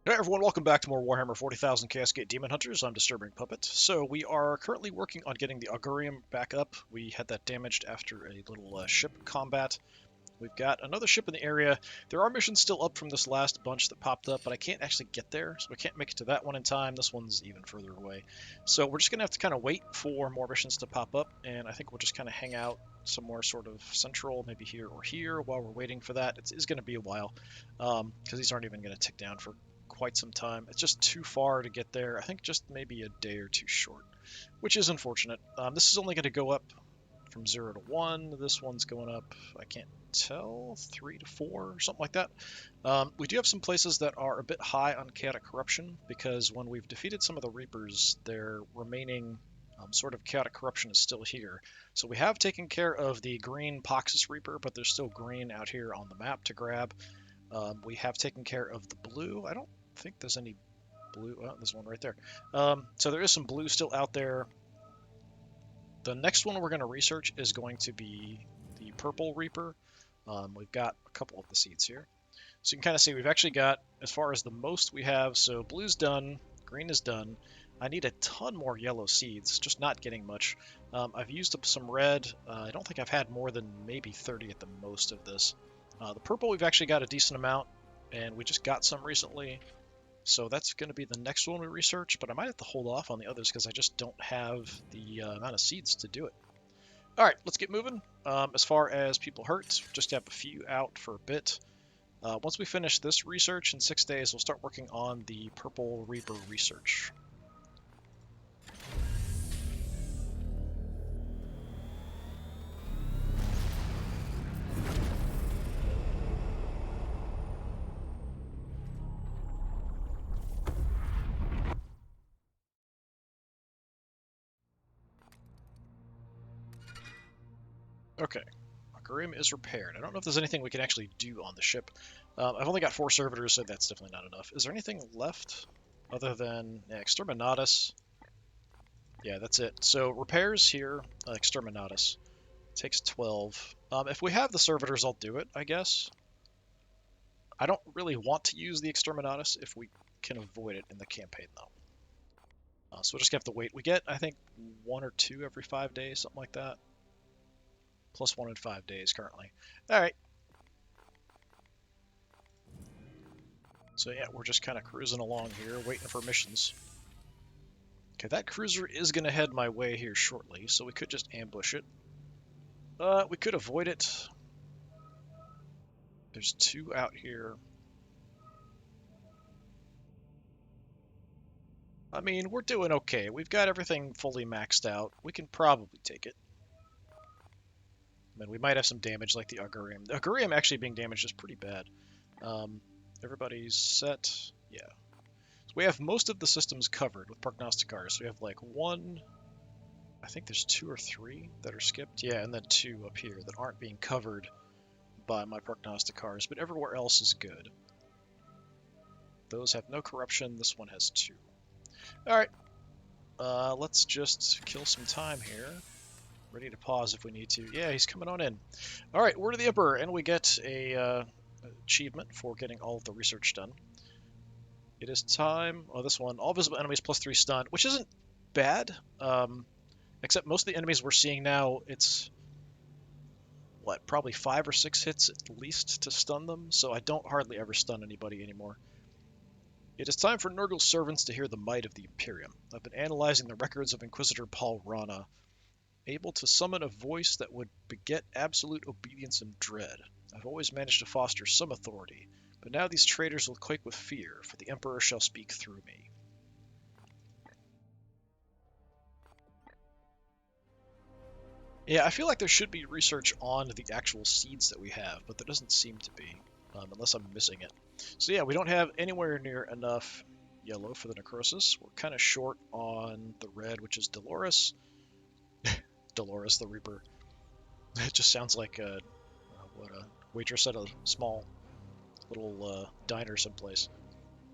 Hey everyone, welcome back to more Warhammer 40,000 Cascade Daemonhunters. I'm DisturbingPuppet. So we are currently working on getting the Augurium back up. We had that damaged after a little ship combat. We've got another ship in the area. There are missions still up from this last bunch that popped up, but I can't actually get there, so we can't make it to that one in time. This one's even further away. So we're just going to have to kind of wait for more missions to pop up, and I think we'll just kind of hang out somewhere sort of central, maybe here or here, while we're waiting for that. It's going to be a while, because these aren't even going to tick down for quite some time. It's just too far to get there. I think just maybe a day or two short, which is unfortunate. This is only going to go up from 0 to 1. This one's going up, I can't tell, 3 to 4, something like that. We do have some places that are a bit high on chaotic corruption, because when we've defeated some of the Reapers, their remaining sort of chaotic corruption is still here. So we have taken care of the green Poxus Reaper, but there's still green out here on the map to grab. We have taken care of the blue. I don't think there's any blue. Oh, there's one right there. So there is some blue still out there. The next one we're going to research is going to be the purple Reaper. We've got a couple of the seeds here. So you can kind of see we've actually got, as far as the most we have, so blue's done, green is done. I need a ton more yellow seeds, just not getting much. I've used up some red. I don't think I've had more than maybe 30 at the most of this. The purple we've actually got a decent amount, and we just got some recently. So that's going to be the next one we research, but I might have to hold off on the others because I just don't have the amount of seeds to do it. All right, let's get moving. As far as people hurt, just have a few out for a bit. Once we finish this research in 6 days, we'll start working on the Purple Reaper research. Okay, Augurium is repaired. I don't know if there's anything we can actually do on the ship. I've only got 4 servitors, so that's definitely not enough. Is there anything left other than Exterminatus? Yeah, that's it. So repairs here, Exterminatus. Takes 12. If we have the servitors, I'll do it, I guess. I don't really want to use the Exterminatus if we can avoid it in the campaign, though. So we'll just have to wait. We get, I think, 1 or 2 every 5 days, something like that. Plus 1 in 5 days currently. All right. So yeah, we're just kind of cruising along here, waiting for missions. Okay, that cruiser is going to head my way here shortly, so we could just ambush it. We could avoid it. There's 2 out here. I mean, we're doing okay. We've got everything fully maxed out. We can probably take it. I mean, we might have some damage like the Augurium. The Augurium actually being damaged is pretty bad. Everybody's set. Yeah. So we have most of the systems covered with prognosticars. So we have like 1, I think there's 2 or 3 that are skipped. Yeah, and then 2 up here that aren't being covered by my prognosticars, but everywhere else is good. Those have no corruption. This one has 2. All right. Let's just kill some time here. Ready to pause if we need to. Yeah, he's coming on in. All right, Word of the Emperor, and we get a achievement for getting all of the research done. It is time. Oh, this one. All visible enemies plus 3 stun, which isn't bad. Except most of the enemies we're seeing now, it's what, probably 5 or 6 hits at least to stun them. So I don't hardly ever stun anybody anymore. It is time for Nurgle's servants to hear the might of the Imperium. I've been analyzing the records of Inquisitor Paul Rana, able to summon a voice that would beget absolute obedience and dread. I've always managed to foster some authority, but now these traitors will quake with fear, for the Emperor shall speak through me. Yeah, I feel like there should be research on the actual seeds that we have, but there doesn't seem to be, unless I'm missing it. So yeah, we don't have anywhere near enough yellow for the necrosis. We're kind of short on the red, which is Dolores. Dolores the Reaper. It just sounds like a waitress at a small little diner someplace.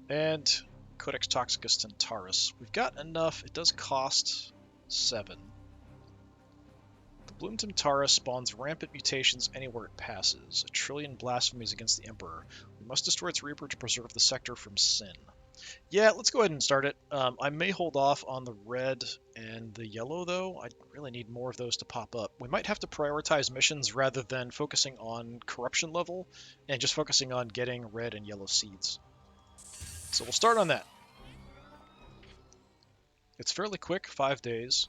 And Codex Toxicus Tentaris. We've got enough. It does cost 7. The Bloom Tentaris spawns rampant mutations anywhere it passes. 1 trillion blasphemies against the Emperor. We must destroy its Reaper to preserve the sector from sin. Yeah, let's go ahead and start it. I may hold off on the red and the yellow, though. I really need more of those to pop up. We might have to prioritize missions rather than focusing on corruption level and just focusing on getting red and yellow seeds. So we'll start on that. It's fairly quick, 5 days.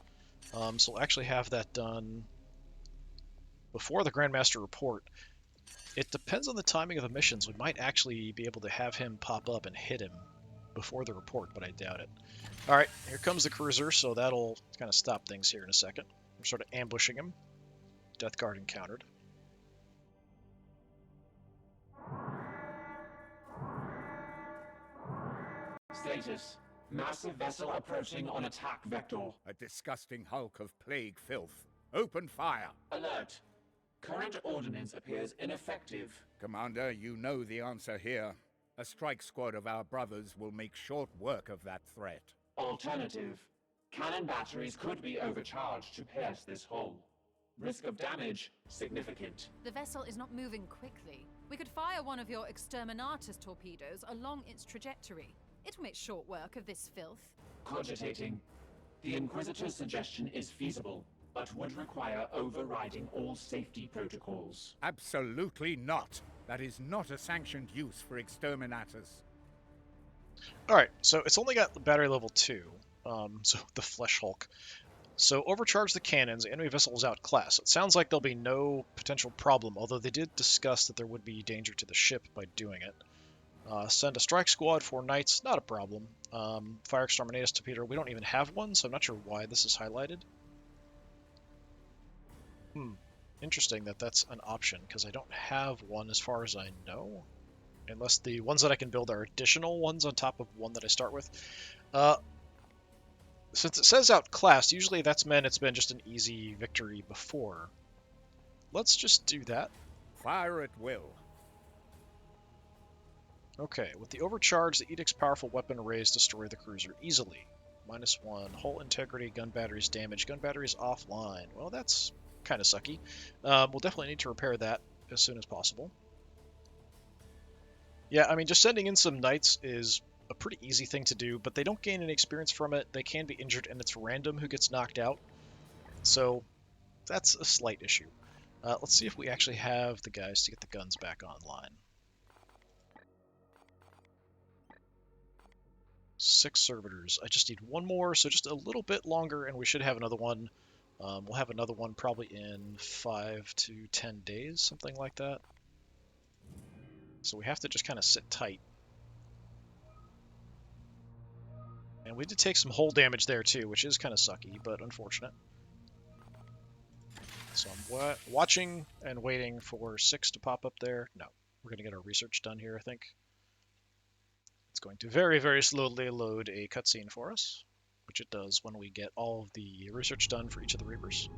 So we'll actually have that done before the Grandmaster report. It depends on the timing of the missions. We might actually be able to have him pop up and hit him before the report, but I doubt it. All right, here comes the cruiser, so that'll kind of stop things here in a second. We're sort of ambushing him. Death Guard encountered. Status. Massive vessel approaching on attack vector. A disgusting hulk of plague filth. Open fire! Alert. Current ordnance appears ineffective. Commander, you know the answer here. A strike squad of our brothers will make short work of that threat. Alternative. Cannon batteries could be overcharged to pierce this hull. Risk of damage significant. The vessel is not moving quickly. We could fire one of your Exterminators torpedoes along its trajectory. It will make short work of this filth. Cogitating. The Inquisitor's suggestion is feasible, but would require overriding all safety protocols. Absolutely not. That is not a sanctioned use for exterminators. All right, so it's only got battery level 2, so the Flesh Hulk. So overcharge the cannons, enemy vessel is outclassed. It sounds like there'll be no potential problem, although they did discuss that there would be danger to the ship by doing it. Send a strike squad for knights, not a problem. Fire Exterminatus torpedo, we don't even have one, so I'm not sure why this is highlighted. Interesting that that's an option, because I don't have one as far as I know. Unless the ones that I can build are additional ones on top of one that I start with. Since it says outclassed, usually that's meant it's been just an easy victory before. Let's just do that. Fire at will. Okay, with the overcharge, the Edict's powerful weapon arrays destroy the cruiser easily. -1, hull integrity, gun batteries damaged, gun batteries offline. Well, that's kind of sucky. We'll definitely need to repair that as soon as possible. Yeah, I mean, just sending in some knights is a pretty easy thing to do, but they don't gain any experience from it. They can be injured, and it's random who gets knocked out. So that's a slight issue. Let's see if we actually have the guys to get the guns back online. 6 servitors. I just need one more, so just a little bit longer, and we should have another one. We'll have another one probably in 5 to 10 days, something like that. So we have to just kind of sit tight. And we did take some hull damage there too, which is kind of sucky, but unfortunate. So I'm watching and waiting for 6 to pop up there. No, we're going to get our research done here, I think. It's going to very, very slowly load a cutscene for us, which it does when we get all of the research done for each of the Reapers.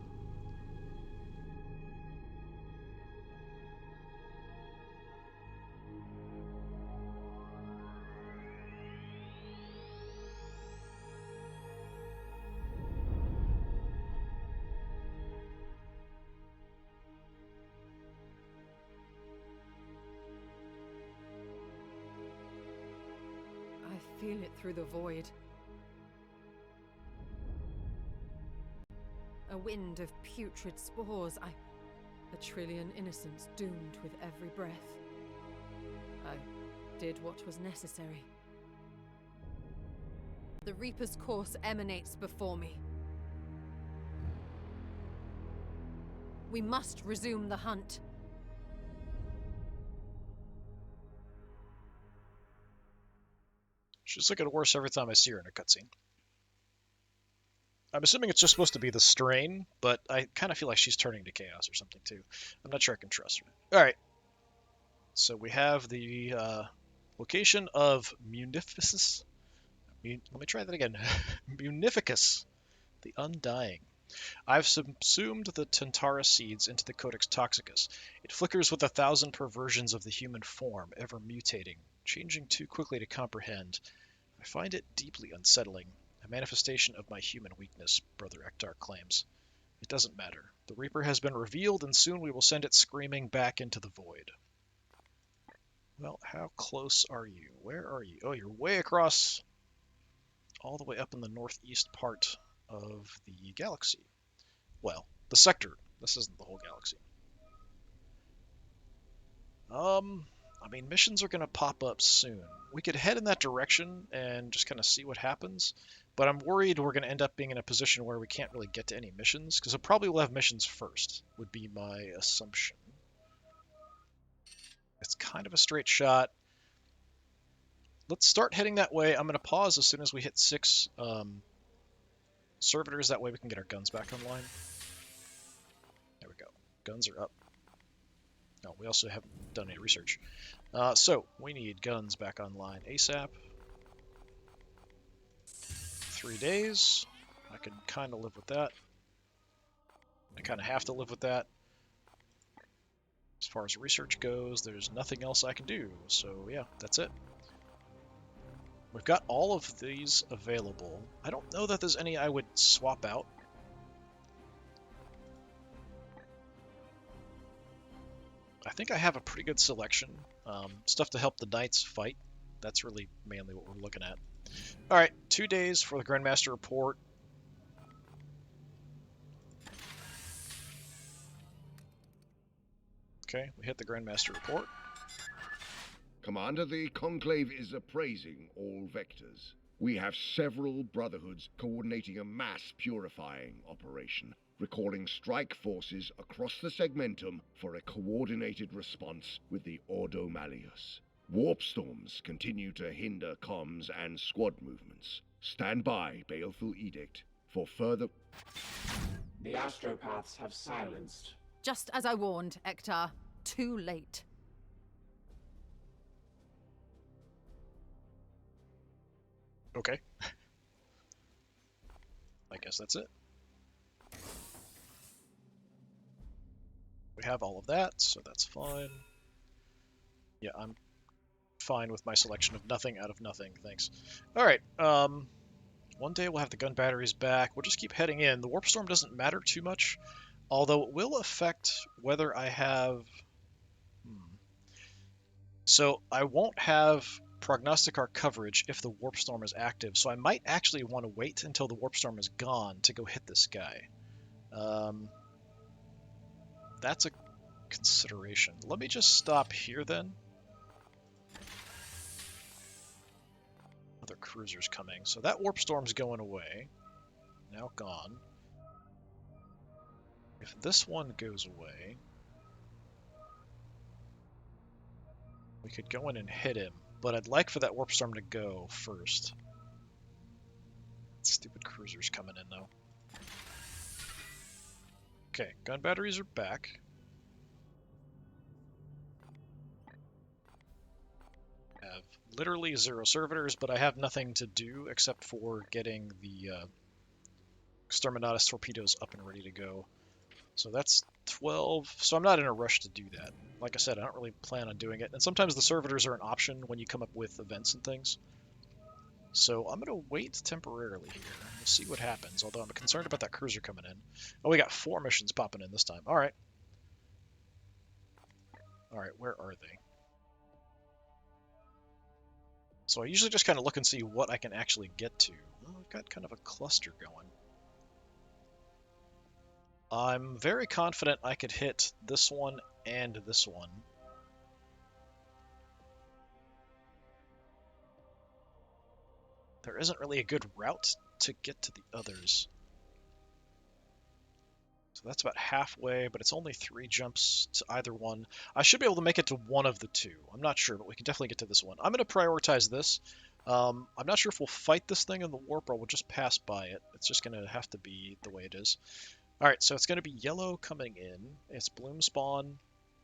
I feel it through the void. A wind of putrid spores. A trillion innocents doomed with every breath. I did what was necessary. The Reaper's course emanates before me. We must resume the hunt. She's looking worse every time I see her in a cutscene. I'm assuming it's just supposed to be the strain, but I kind of feel like she's turning to chaos or something too. I'm not sure I can trust her. Alright. So we have the location of Munificus. Let me try that again. Munificus, the Undying. I've subsumed the Tantara seeds into the Codex Toxicus. It flickers with 1,000 perversions of the human form, ever mutating, changing too quickly to comprehend. I find it deeply unsettling, a manifestation of my human weakness, Brother Ektar claims. It doesn't matter. The Reaper has been revealed, and soon we will send it screaming back into the void. Well, how close are you? Where are you? Oh, you're way across, all the way up in the northeast part of the galaxy. Well, the sector. This isn't the whole galaxy. I mean, missions are going to pop up soon. We could head in that direction and just kind of see what happens, but I'm worried we're going to end up being in a position where we can't really get to any missions, because it probably will have missions first, would be my assumption. It's kind of a straight shot. Let's start heading that way. I'm going to pause as soon as we hit 6 servitors. That way we can get our guns back online. There we go. Guns are up. No, we also haven't done any research. So, we need guns back online ASAP. 3 days. I can kind of live with that. I kind of have to live with that. As far as research goes, there's nothing else I can do. So, yeah, that's it. We've got all of these available. I don't know that there's any I would swap out. I think I have a pretty good selection. Stuff to help the knights fight. That's really mainly what we're looking at. Alright, 2 days for the Grandmaster report. Okay, we hit the Grandmaster report. Commander, the Conclave is appraising all vectors. We have several brotherhoods coordinating a mass purifying operation, recalling strike forces across the segmentum for a coordinated response with the Ordo Malleus. Warp storms continue to hinder comms and squad movements. Stand by, Baleful Edict, for further... The astropaths have silenced. Just as I warned, Ektar. Too late. Okay. I guess that's it. We have all of that, so that's fine. Yeah, I'm fine with my selection of nothing out of nothing, thanks. Alright, one day we'll have the gun batteries back. We'll just keep heading in. The warp storm doesn't matter too much, although it will affect whether I have... So I won't have prognostic arc coverage if the warp storm is active, so I might actually want to wait until the warp storm is gone to go hit this guy. That's a consideration. Let me just stop here then. Other cruisers coming. So that warp storm's going away. Now gone. If this one goes away, we could go in and hit him, but I'd like for that warp storm to go first. Stupid cruisers coming in though. Okay, gun batteries are back. I have literally 0 servitors, but I have nothing to do except for getting the Exterminatus torpedoes up and ready to go. So that's 12, so I'm not in a rush to do that. Like I said, I don't really plan on doing it, and sometimes the servitors are an option when you come up with events and things. So I'm going to wait temporarily here. We'll see what happens, although I'm concerned about that cruiser coming in. Oh, we got 4 missions popping in this time. Alright. Alright, where are they? So I usually just kind of look and see what I can actually get to. Well, I've got kind of a cluster going. I'm very confident I could hit this one and this one. There isn't really a good route to get to the others. So that's about halfway, but it's only 3 jumps to either one. I should be able to make it to one of the 2. I'm not sure, but we can definitely get to this one. I'm going to prioritize this. I'm not sure if we'll fight this thing in the warp or we'll just pass by it. It's just going to have to be the way it is. Alright, so it's going to be yellow coming in. It's bloom spawn.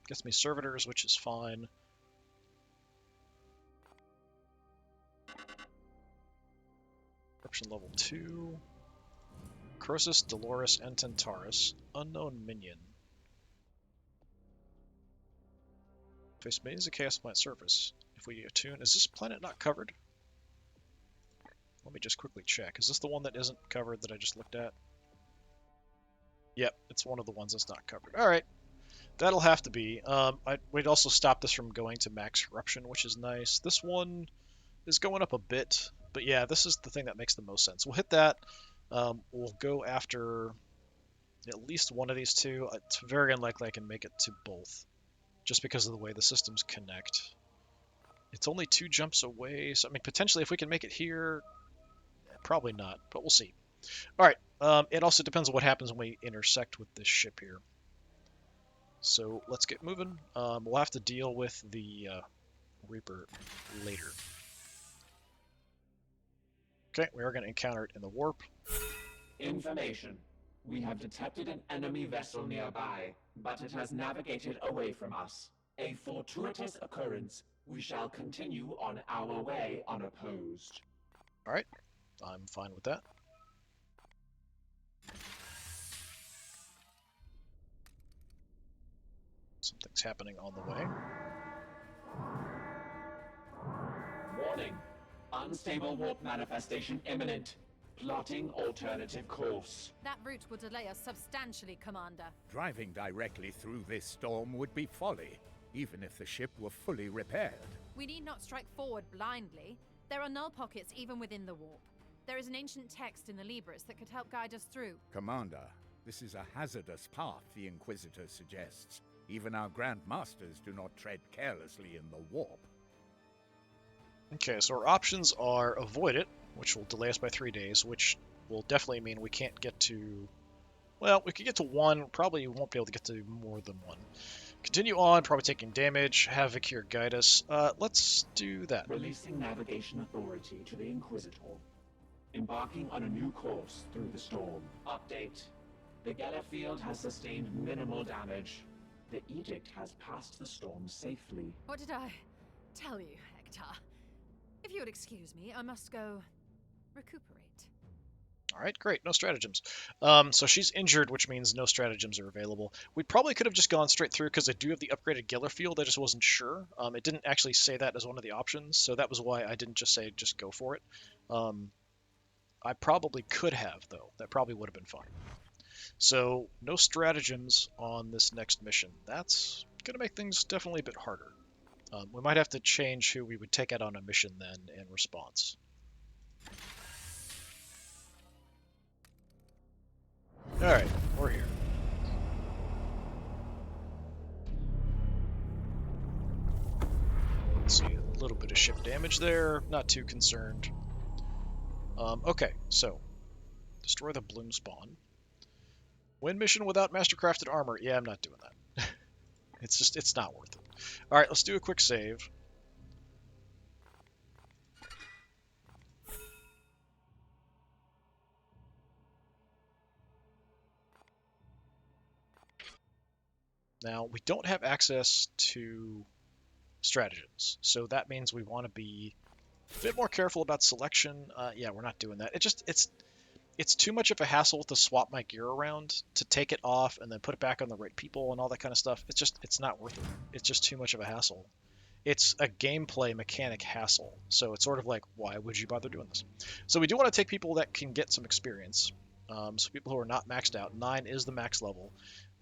Gets me servitors, which is fine. Corruption level 2. Croesus, Dolores, and Tentaris. Unknown minion. Face millions of chaos plant surface. If we attune... Is this planet not covered? Let me just quickly check. Is this the one that isn't covered that I just looked at? Yep, it's one of the ones that's not covered. Alright. That'll have to be. We'd also stop this from going to max corruption, which is nice. This one is going up a bit, but yeah, this is the thing that makes the most sense. We'll hit that. We'll go after at least one of these two. It's very unlikely I can make it to both, just because of the way the systems connect. It's only 2 jumps away, so I mean, potentially if we can make it here, probably not, but we'll see. All right, it also depends on what happens when we intersect with this ship here. So let's get moving. We'll have to deal with the Reaper later. Okay, we are going to encounter it in the warp. Information. We have detected an enemy vessel nearby, but it has navigated away from us. A fortuitous occurrence. We shall continue on our way unopposed. All right, I'm fine with that. Something's happening on the way. Warning. Unstable warp manifestation imminent. Plotting alternative course. That route will delay us substantially, Commander. Driving directly through this storm would be folly, even if the ship were fully repaired. We need not strike forward blindly. There are null pockets even within the warp. There is an ancient text in the Libris that could help guide us through. Commander, this is a hazardous path the Inquisitor suggests. Even our Grand Masters do not tread carelessly in the warp. Okay, so our options are avoid it, which will delay us by 3 days, which will definitely mean we can't get to... Well, we could get to 1, probably won't be able to get to more than 1. Continue on, probably taking damage, have Vikir guide us. Let's do that. Releasing navigation authority to the Inquisitor. Embarking on a new course through the storm. Update. The Geller field has sustained minimal damage. The Edict has passed the storm safely. What did I tell you, Hector? If you would excuse me, I must go recuperate. All right, great. No stratagems. So she's injured, which means no stratagems are available. We probably could have just gone straight through because I do have the upgraded Geller field. I just wasn't sure. It didn't actually say that as one of the options, so that was why I didn't just say just go for it. I probably could have, though. That probably would have been fine. So no stratagems on this next mission. That's going to make things definitely a bit harder. We might have to change who we would take out on a mission then in response. Alright, we're here. Let's see, a little bit of ship damage there. Not too concerned. Okay, so destroy the bloom spawn. Win mission without mastercrafted armor. Yeah, I'm not doing that. It's not worth it. Alright, let's do a quick save. Now, we don't have access to stratagems, so that means we want to be a bit more careful about selection. Yeah, we're not doing that. It's too much of a hassle to swap my gear around, to take it off and then put it back on the right people and all that kind of stuff. It's not worth it. It's just too much of a hassle. It's a gameplay mechanic hassle, so it's sort of like, why would you bother doing this? So we do want to take people that can get some experience, so people who are not maxed out. 9 is the max level.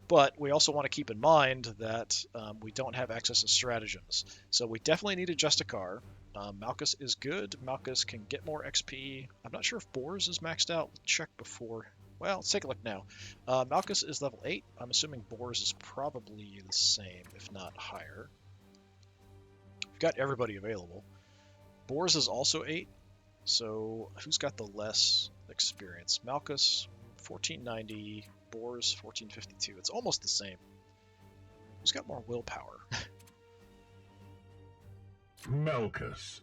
But we also want to keep in mind that we don't have access to stratagems. So we definitely need a Justicar. Malchus is good. Malchus can get more XP. I'm not sure if Boars is maxed out. Check before. Well, let's take a look now. Malchus is level 8. I'm assuming Boars is probably the same, if not higher. We've got everybody available. Boars is also 8. So who's got the less experience? Malchus, 1490. Boars, 1452. It's almost the same. Who's got more willpower? Malchus.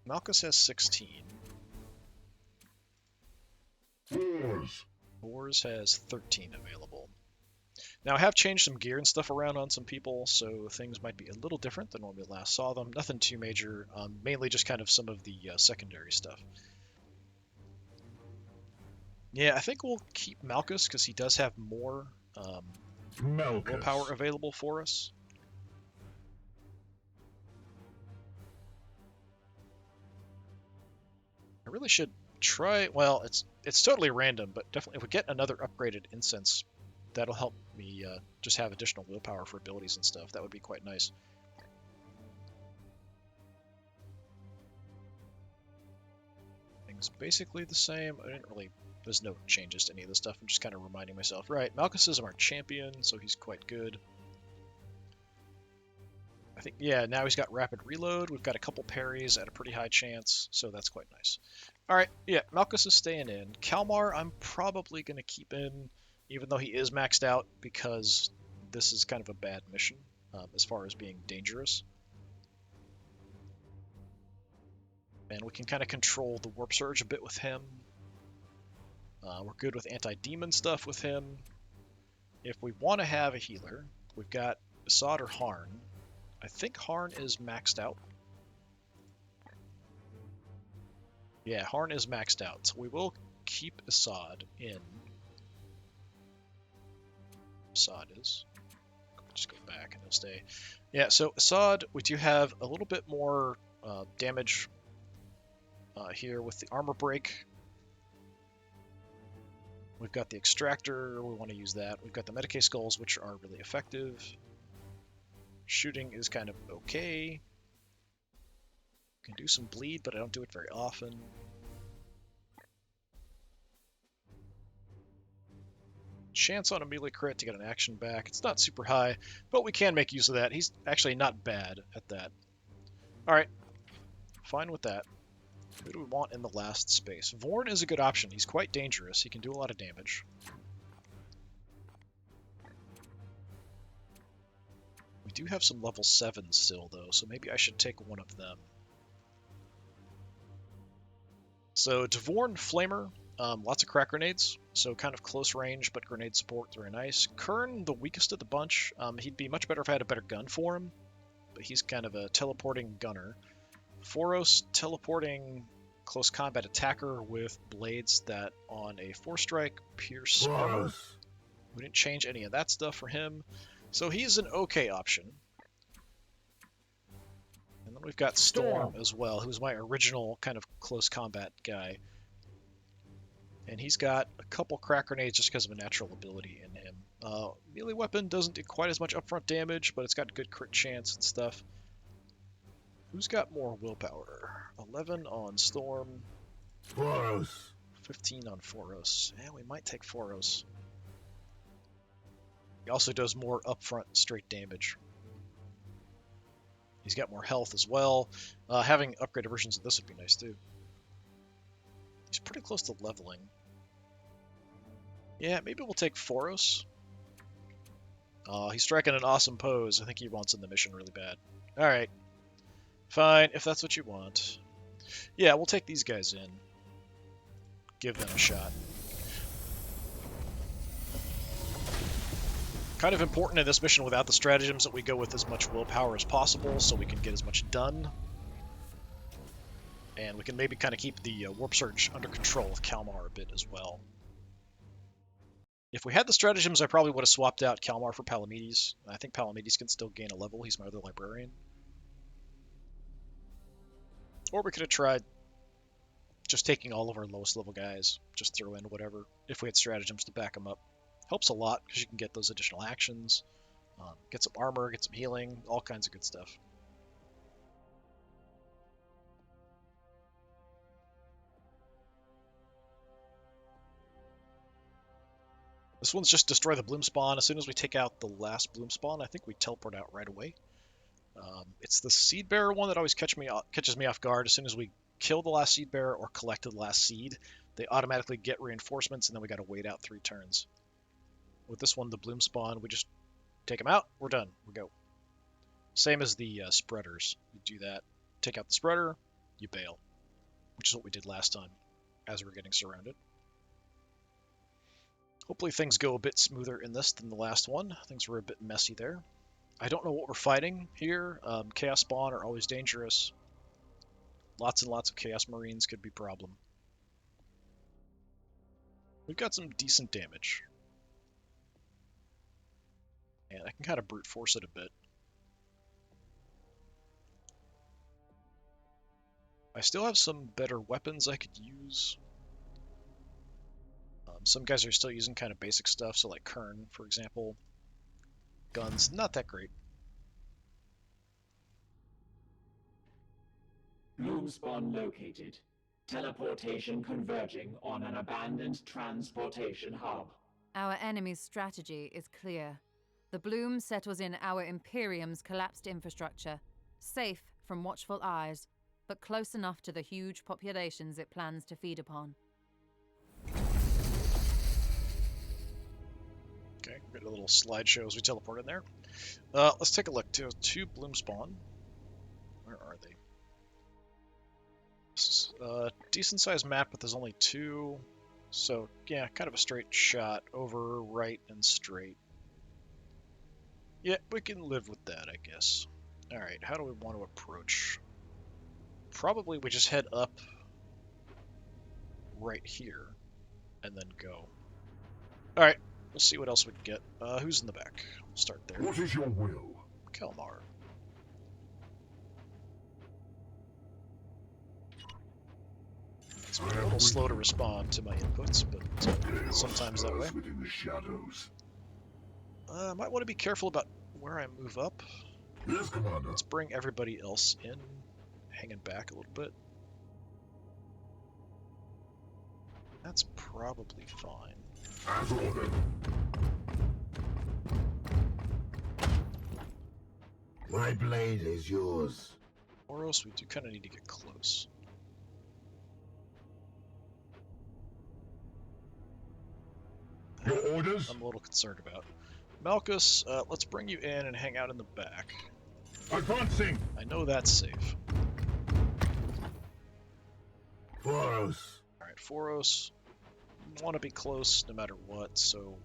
Malchus has 16. Boars. Boars has 13 available. Now, I have changed some gear and stuff around on some people, so things might be a little different than when we last saw them. Nothing too major, mainly just kind of some of the secondary stuff. Yeah, I think we'll keep Malchus because he does have more willpower available for us. I really should try. Well, it's totally random, but definitely if we get another upgraded incense that'll help me just have additional willpower for abilities and stuff. That would be quite nice. Things basically the same. There's no changes to any of this stuff. I'm just kind of reminding myself. Right, Malchus is our champion, so he's quite good. I think, yeah, now he's got rapid reload. We've got a couple parries at a pretty high chance, so that's quite nice. Alright, yeah, Malchus is staying in. Kalmar, I'm probably going to keep in, even though he is maxed out, because this is kind of a bad mission, as far as being dangerous. And we can kind of control the Warp Surge a bit with him. We're good with anti-demon stuff with him. If we want to have a healer, we've got Assad or Harn. I think Harn is maxed out. Yeah, Harn is maxed out, so we will keep Assad in. Assad is. Just go back and he'll stay. Yeah, so Assad, we do have a little bit more damage here with the armor break. We've got the extractor, we want to use that. We've got the Medicae skulls, which are really effective. Shooting is kind of okay. Can do some bleed, but I don't do it very often. Chance on a melee crit to get an action back. It's not super high, but we can make use of that. He's actually not bad at that. Alright, fine with that. Who do we want in the last space? Vorn is a good option. He's quite dangerous. He can do a lot of damage. We do have some level 7s still, though, so maybe I should take one of them. So, Dvorn Flamer, lots of crack grenades, so kind of close range, but grenade support, very nice. Kern, the weakest of the bunch. He'd be much better if I had a better gun for him, but he's kind of a teleporting gunner. Foros, teleporting close combat attacker with blades that on a 4-strike pierce armor. We didn't change any of that stuff for him, so he's an okay option. And then we've got Storm as well, who's my original kind of close combat guy. And he's got a couple crack grenades just because of a natural ability in him. Melee weapon doesn't do quite as much upfront damage, but it's got good crit chance and stuff. Who's got more willpower? 11 on Storm. Foros. 15 on Foros. Yeah, we might take Foros. He also does more upfront straight damage. He's got more health as well. Having upgraded versions of this would be nice too. He's pretty close to leveling. Yeah, maybe we'll take Foros. He's striking an awesome pose. I think he wants in the mission really bad. Alright. Fine, if that's what you want. Yeah, we'll take these guys in. Give them a shot. Kind of important in this mission without the stratagems that we go with as much willpower as possible so we can get as much done. And we can maybe kind of keep the Warp Surge under control with Kalmar a bit as well. If we had the stratagems, I probably would have swapped out Kalmar for Palamedes. I think Palamedes can still gain a level. He's my other librarian. Or we could have tried just taking all of our lowest level guys, just throw in whatever, if we had stratagems to back them up. Helps a lot, because you can get those additional actions, get some armor, get some healing, all kinds of good stuff. This one's just destroy the bloom spawn. As soon as we take out the last bloom spawn, I think we teleport out right away. It's the seed bearer one that always catches me off guard. As soon as we kill the last seed bearer or collect the last seed, they automatically get reinforcements, and then we got to wait out 3 turns. With this one, the bloom spawn, we just take them out. We're done. We go. Same as the spreaders. You do that. Take out the spreader, you bail, which is what we did last time as we were getting surrounded. Hopefully things go a bit smoother in this than the last one. Things were a bit messy there. I don't know what we're fighting here. Chaos Spawn are always dangerous. Lots and lots of Chaos Marines could be a problem. We've got some decent damage. And I can kind of brute force it a bit. I still have some better weapons I could use. Some guys are still using kind of basic stuff, so like Kern, for example. Guns, not that great. Bloom spawn located. Teleportation converging on an abandoned transportation hub. Our enemy's strategy is clear. The bloom settles in our Imperium's collapsed infrastructure, safe from watchful eyes, but close enough to the huge populations it plans to feed upon. Okay, we got a little slideshow as we teleport in there. Let's take a look. Two bloom spawn. Where are they? This is a decent sized map, but there's only two. So, yeah, kind of a straight shot over, right, and straight. Yeah, we can live with that, I guess. Alright, how do we want to approach? Probably we just head up right here and then go. Alright, we'll see what else we can get. Who's in the back? We'll start there. What is your will? Kalmar. It's been a little slow to respond to my inputs, but sometimes that way. Within the shadows. Might want to be careful about where I move up. Yes, Commander. Let's bring everybody else in, hanging back a little bit. That's probably fine. As ordered. My blade is yours. Or else we do kind of need to get close. Your orders? I'm a little concerned about. Malchus, let's bring you in and hang out in the back. Advancing. I know that's safe. Foros. Alright, Foros. Want to be close no matter what, so...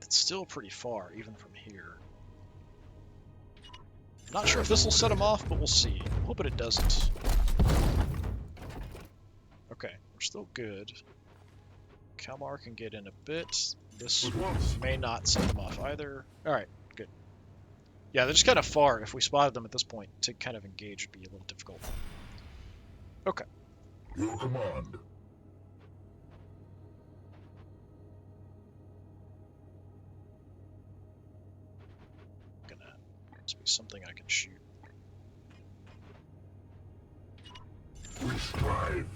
It's still pretty far, even from here. Not sure if this will set him off, but we'll see. Hoping it doesn't. Okay, we're still good. Kalmar can get in a bit. This may not set them off either. Alright, good. Yeah, they're just kind of far. If we spotted them at this point, to kind of engage would be a little difficult. Okay. Your command. Must be something I can shoot. We strive.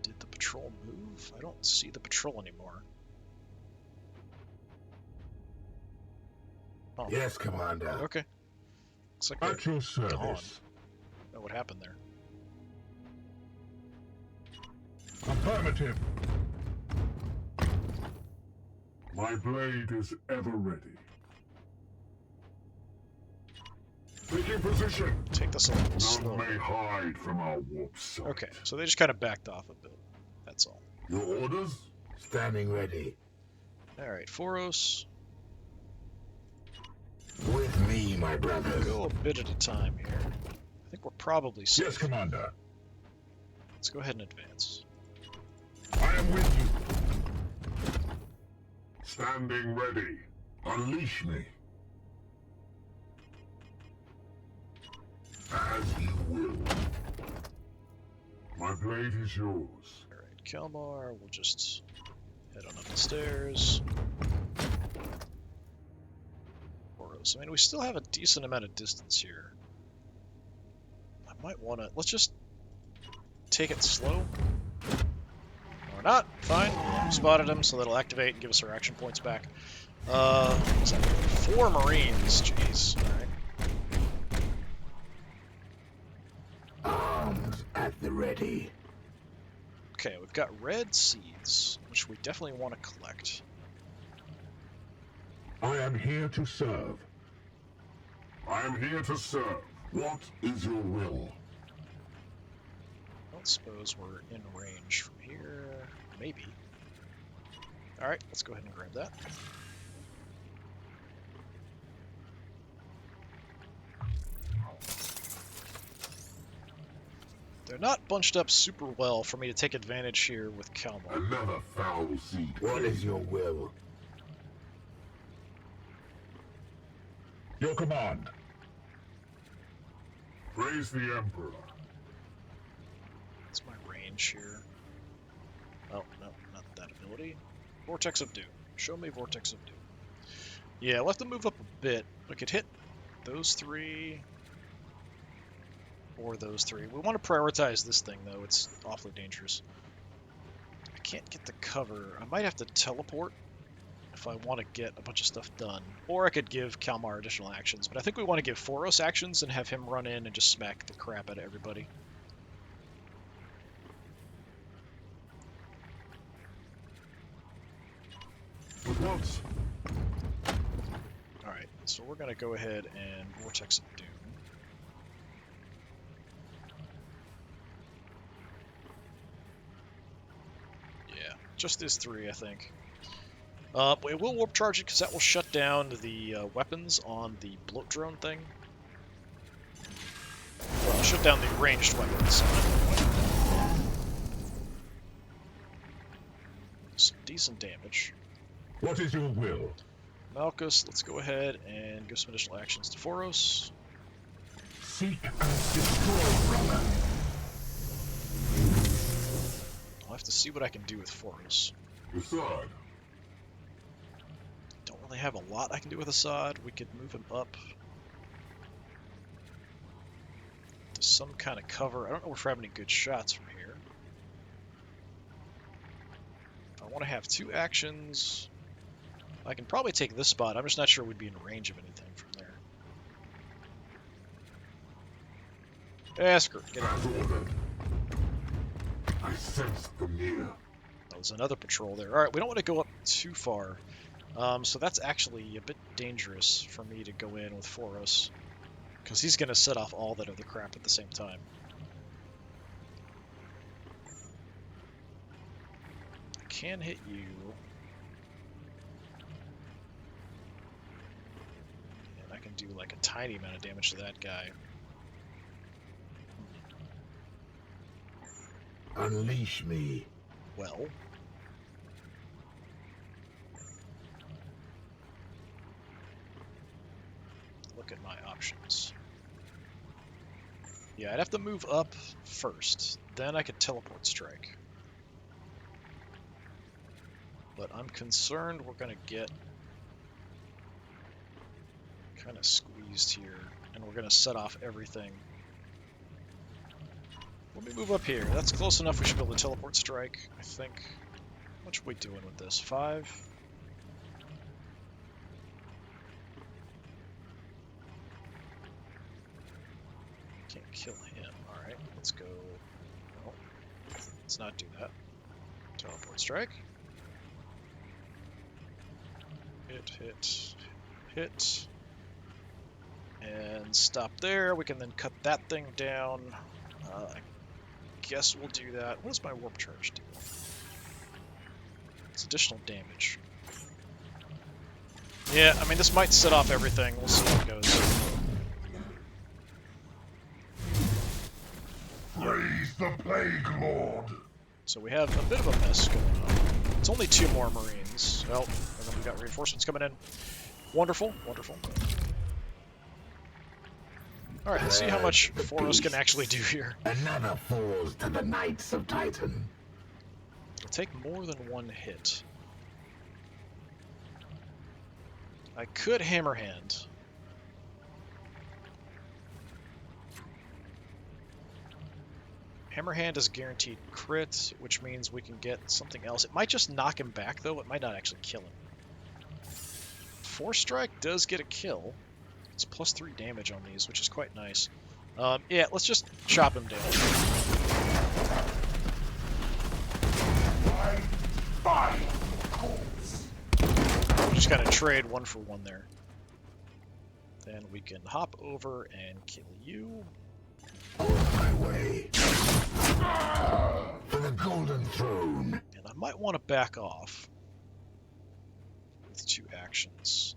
Did the patrol move? I don't see the patrol anymore. Oh. Yes, Commander. Okay. Looks like At your gone. service. Know what happened there? Affirmative. My blade is ever ready. Taking position. Take this a little None slow. may hide from our warp sight. Okay, so they just kind of backed off a bit. That's all. Your orders? Standing ready. Alright, Foros. With me, my brothers. Go a bit at a time here. I think we're probably safe. Yes, Commander. Let's go ahead and advance. I am with you. Standing ready. Unleash me. As you will. My blade is yours. Alright, Kalmar, we'll just head on up the stairs. Foros. I mean, we still have a decent amount of distance here. I might want to... Let's just take it slow. Or not. Fine. Spotted him, so that'll activate and give us our action points back. What's that? 4 Marines. Jeez. Alright. Arms at the ready. Okay, we've got red seeds, which we definitely want to collect. I am here to serve. I am here to serve. What is your will? I don't suppose we're in range from here. Maybe. Alright, let's go ahead and grab that. They're not bunched up super well for me to take advantage here with Kalmar. Another foul seed. What is your will? Your command. Praise the Emperor. range here. Oh, no, not that ability. Vortex of Doom. Show me Vortex of Doom. Yeah, we'll have to move up a bit. We could hit those three or those three. We want to prioritize this thing, though. It's awfully dangerous. I can't get the cover. I might have to teleport if I want to get a bunch of stuff done. Or I could give Kalmar additional actions, but I think we want to give Foros actions and have him run in and just smack the crap out of everybody. What? Alright, so we're going to go ahead and Vortex of Doom. Yeah, just these three, I think. We will warp charge it because that will shut down the weapons on the bloat drone thing. Well, shut down the ranged weapons. Some decent damage. What is your will? Malchus, let's go ahead and give some additional actions to Foros. Seek and destroy, brother. I'll have to see what I can do with Foros. Decide. Don't really have a lot I can do with Assad. We could move him up to some kind of cover. I don't know if we're having any good shots from here. If I want to have two actions, I can probably take this spot. I'm just not sure we'd be in range of anything from there. Yeah, screw it. Get out. As ordered. I sense the near. There's another patrol there. Alright, we don't want to go up too far. So that's actually a bit dangerous for me to go in with Foros, because he's going to set off all that other crap at the same time. I can hit you. And I can do like a tiny amount of damage to that guy. Unleash me. Well, look at my options. Yeah, I'd have to move up first. Then I could teleport strike. But I'm concerned we're going to get kind of squeezed here, and we're going to set off everything. Let me move up here. That's close enough. We should be able to teleport strike, I think. How much are we doing with this? 5? Can't kill him. Alright, let's go. No, let's not do that. Teleport strike. Hit, hit, hit. And stop there. We can then cut that thing down. I guess we'll do that. What does my warp charge do? It's additional damage. Yeah, I mean, this might set off everything. We'll see how it goes. Praise the Plague Lord. So we have a bit of a mess going on. It's only 2 more Marines. Well, and then we got reinforcements coming in. Wonderful, wonderful. Alright, let's see how much Foros can actually do here. Another falls to the Knights of Titan. It'll take more than 1 hit. I could Hammer Hand. Hammer Hand is guaranteed crit, which means we can get something else. It might just knock him back, though. It might not actually kill him. Force Strike does get a kill. It's +3 damage on these, which is quite nice. Yeah, let's just chop him down. We're just gonna trade 1 for 1 there. Then we can hop over and kill you. On my way. For the Golden Throne. And I might want to back off with 2 actions.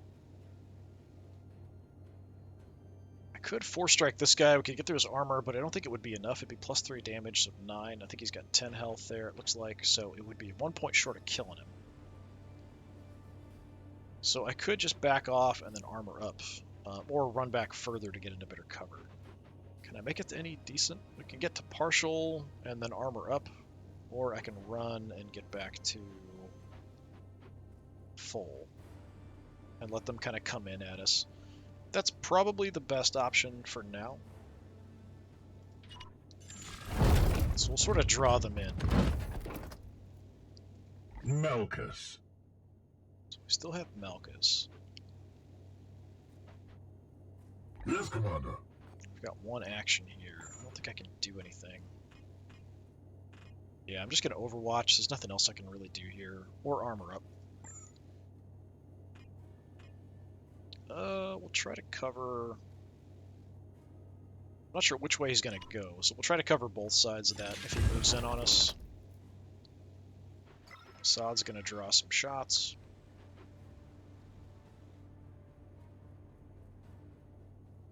I could Force Strike this guy. We could get through his armor, but I don't think it would be enough. It'd be +3 damage, so 9. I think he's got 10 health there, it looks like, so it would be 1 point short of killing him. So I could just back off and then armor up, or run back further to get into better cover. Can I make it to any decent? We can get to partial and then armor up. Or I can run and get back to full and let them kind of come in at us. That's probably the best option for now. So we'll sort of draw them in. Malchus. So we still have Malchus. Yes, Commander. We've got one action here. I don't think I can do anything. Yeah, I'm just going to Overwatch. There's nothing else I can really do here. Or armor up. We'll try to cover... I'm not sure which way he's going to go, so we'll try to cover both sides of that if he moves in on us. Assad's going to draw some shots.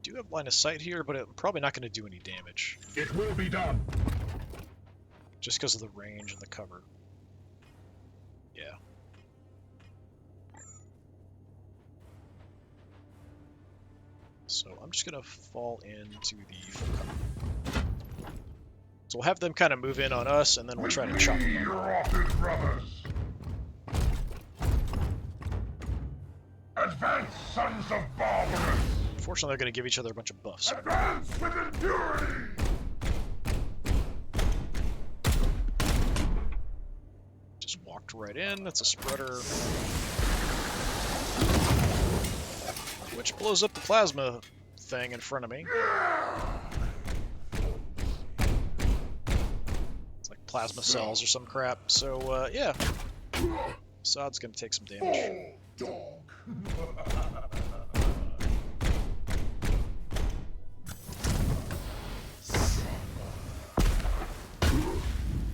Do have line of sight here, but I'm probably not going to do any damage. It will be done. Just because of the range and the cover. Yeah. So I'm just going to fall into the full cover. So we'll have them kind of move in on us, and then we'll try to chop them up. Your offense, brothers. Advance, sons of Barbarous. Unfortunately, they're going to give each other a bunch of buffs. Advance with impurity. Just walked right in. That's a spreader. Which blows up the plasma thing in front of me. It's like plasma cells or some crap. So, yeah. Assad's going to take some damage.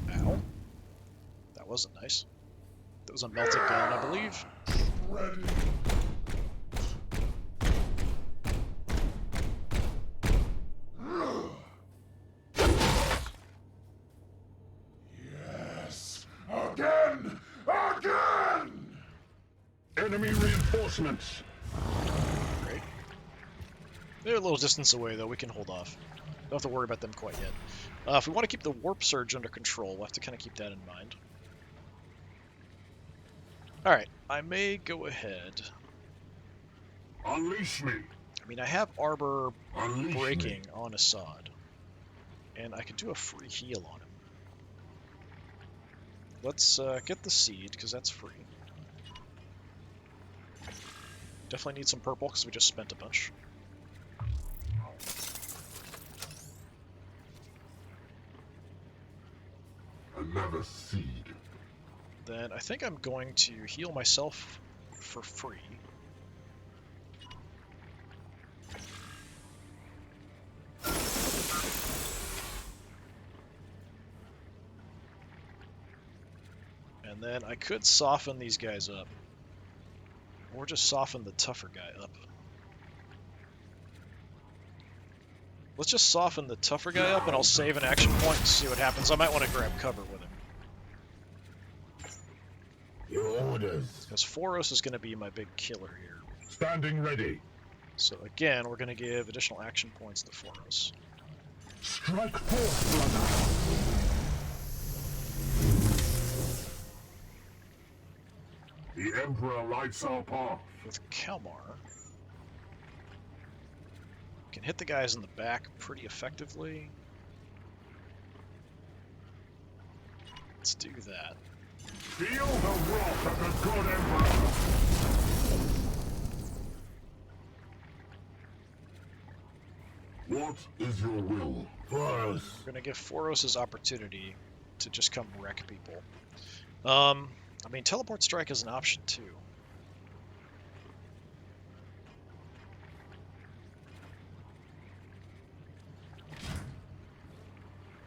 Ow. That wasn't nice. That was a melted gun, I believe. Yes. Again! Again! Enemy reinforcements. Great. They're a little distance away, though. We can hold off. Don't have to worry about them quite yet. If we want to keep the warp surge under control, we'll have to kind of keep that in mind. Alright, I may go ahead. Unleash me. I mean, I have Arbor Unleash breaking me. on Assad. And I could do a free heal on him. Let's get the seed, because that's free. Definitely need some purple, because we just spent a bunch. Another seed. Then I think I'm going to heal myself for free. And then I could soften these guys up. Or just soften the tougher guy up. Let's just soften the tougher guy up, and I'll save an action point to see what happens. I might want to grab cover with him. Your orders. Because Foros is going to be my big killer here. Standing ready. So again, we're going to give additional action points to Foros. Strike forth, brother. The Emperor lights our path. With Kalmar, can hit the guys in the back pretty effectively. Let's do that. Feel the wrath of the good Emperor. What is your will? Foros. We're going to give Foros his opportunity to just come wreck people. I mean, Teleport Strike is an option too.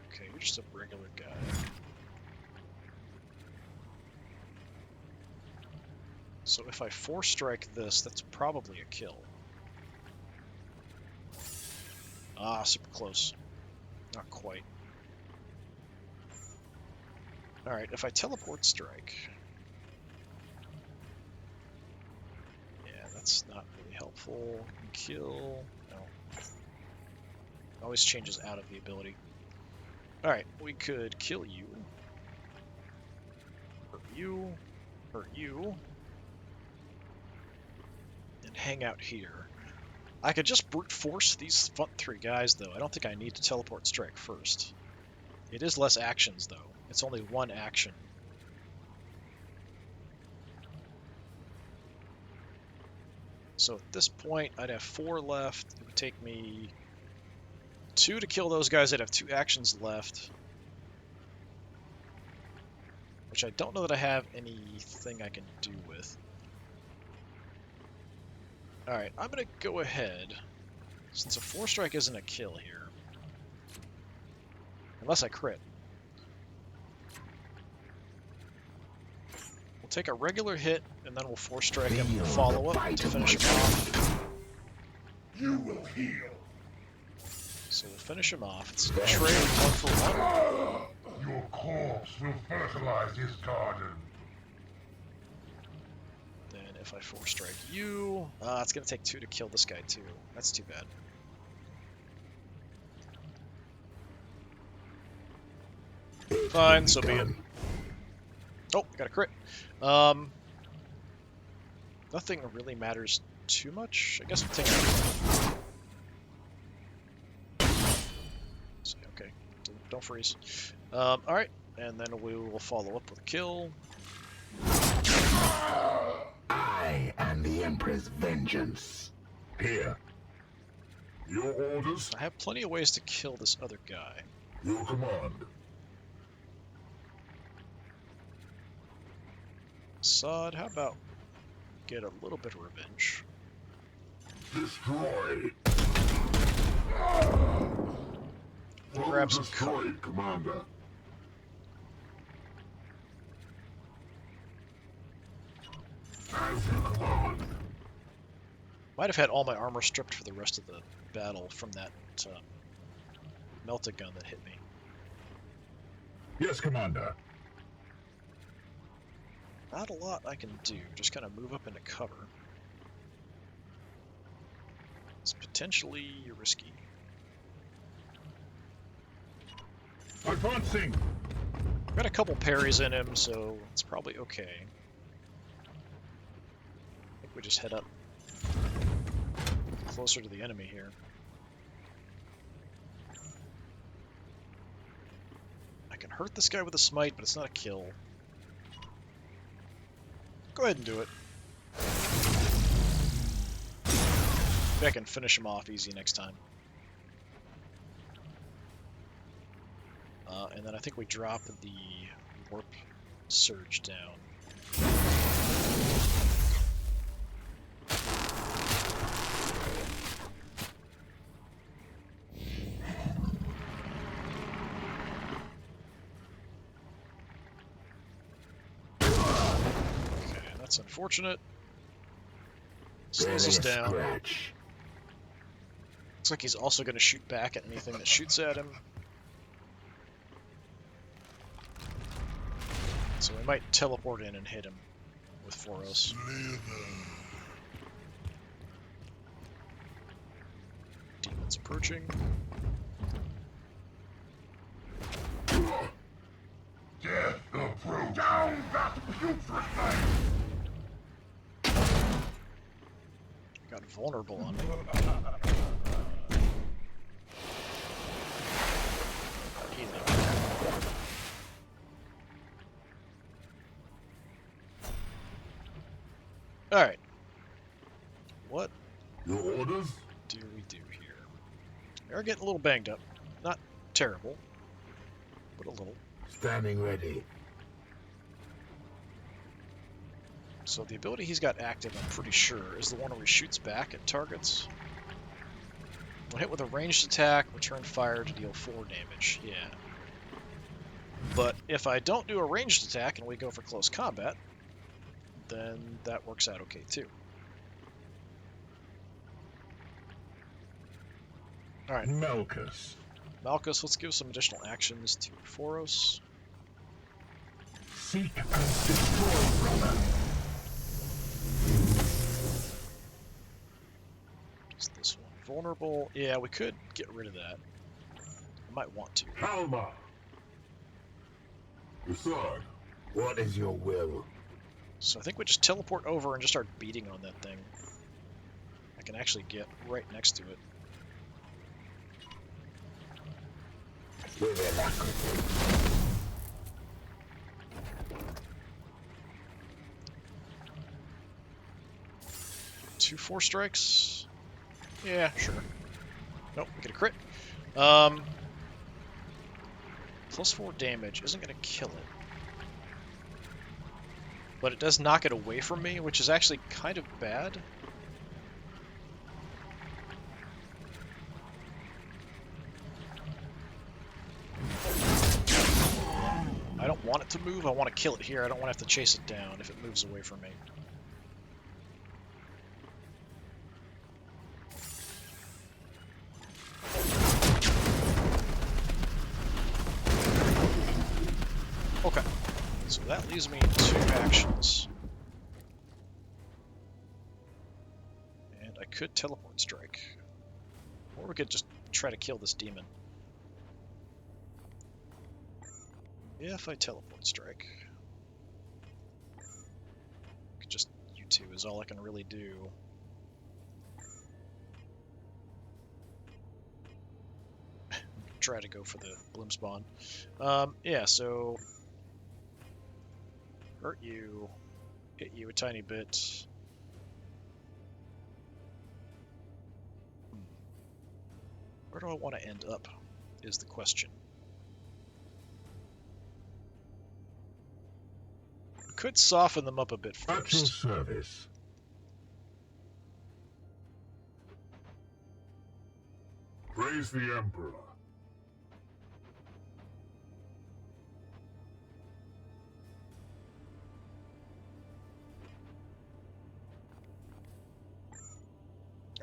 Okay, you're just a regular guy. So if I Force Strike this, that's probably a kill. Ah, super close. Not quite. Alright, if I Teleport Strike... Yeah, that's not really helpful. Kill... No. Always changes out of the ability. Alright, we could kill you. you, hurt you, and hang out here. I could just brute force these front 3 guys, though. I don't think I need to teleport strike first. It is less actions, though. It's only 1 action. So at this point, I'd have 4 left. It would take me 2 to kill those guys. I'd have 2 actions left. Which I don't know that I have anything I can do with. Alright, I'm going to go ahead, since a 4 strike isn't a kill here. Unless I crit. We'll take a regular hit, and then we'll 4 strike him and follow up to finish him off. You will heal. So we'll finish him off. It's trade 1 for 1. Your corpse will fertilize this garden. Then if I 4 strike you, it's going to take 2 to kill this guy too. That's too bad. Fine, so be it. Oh, got a crit. Nothing really matters too much. I guess we'll take it. So, okay, don't freeze. Alright, and then we will follow up with a kill. I am the Emperor's vengeance. Here. Your orders, I have plenty of ways to kill this other guy. your command. Assad, how about get a little bit of revenge? Destroy. Grab some destroyed, Commander. As you command. Might have had all my armor stripped for the rest of the battle from that melted gun that hit me. Yes, Commander. Not a lot I can do, just kind of move up into cover. It's potentially risky. Advancing. Got a couple parries in him, so it's probably okay. I think we just head up closer to the enemy here. I can hurt this guy with a smite, but it's not a kill. Go ahead and do it. Maybe I can finish him off easy next time. And then I think we drop the warp surge down. Okay, that's unfortunate. Slows us down. Scratch. Looks like he's also going to shoot back at anything that shoots at him. So we might teleport in and hit him with Foros. Demons approaching. Death approach. Down that putrid thing. Got vulnerable on me. Alright. What Your orders? do we do here? We are getting a little banged up. Not terrible, but a little. Standing ready. So the ability he's got active, I'm pretty sure, is the one where he shoots back at targets. When hit with a ranged attack, return fire to deal 4 damage. Yeah. But if I don't do a ranged attack and we go for close combat, then that works out okay too. Alright, Malchus. Malchus, let's give some additional actions to Foros. Seek and destroy, brother. Is this one vulnerable? Yeah, we could get rid of that. I might want to. Halma. Decide. What is your will? So I think we just teleport over and just start beating on that thing. I can actually get right next to it. With alacrity. 2 4 strikes. Yeah, sure. Nope, we get a crit. Plus 4 damage isn't going to kill it. But it does knock it away from me, which is actually kind of bad. I don't want it to move, I want to kill it here. I don't want to have to chase it down if it moves away from me. Okay, so that leaves me 2 actions. And I could teleport strike. Or we could just try to kill this demon. If I teleport strike. Just you two is all I can really do. Try to go for the bloom spawn. Yeah, so hurt you, hit you a tiny bit. Where do I want to end up is the question. Could soften them up a bit At your first. service. Praise the Emperor.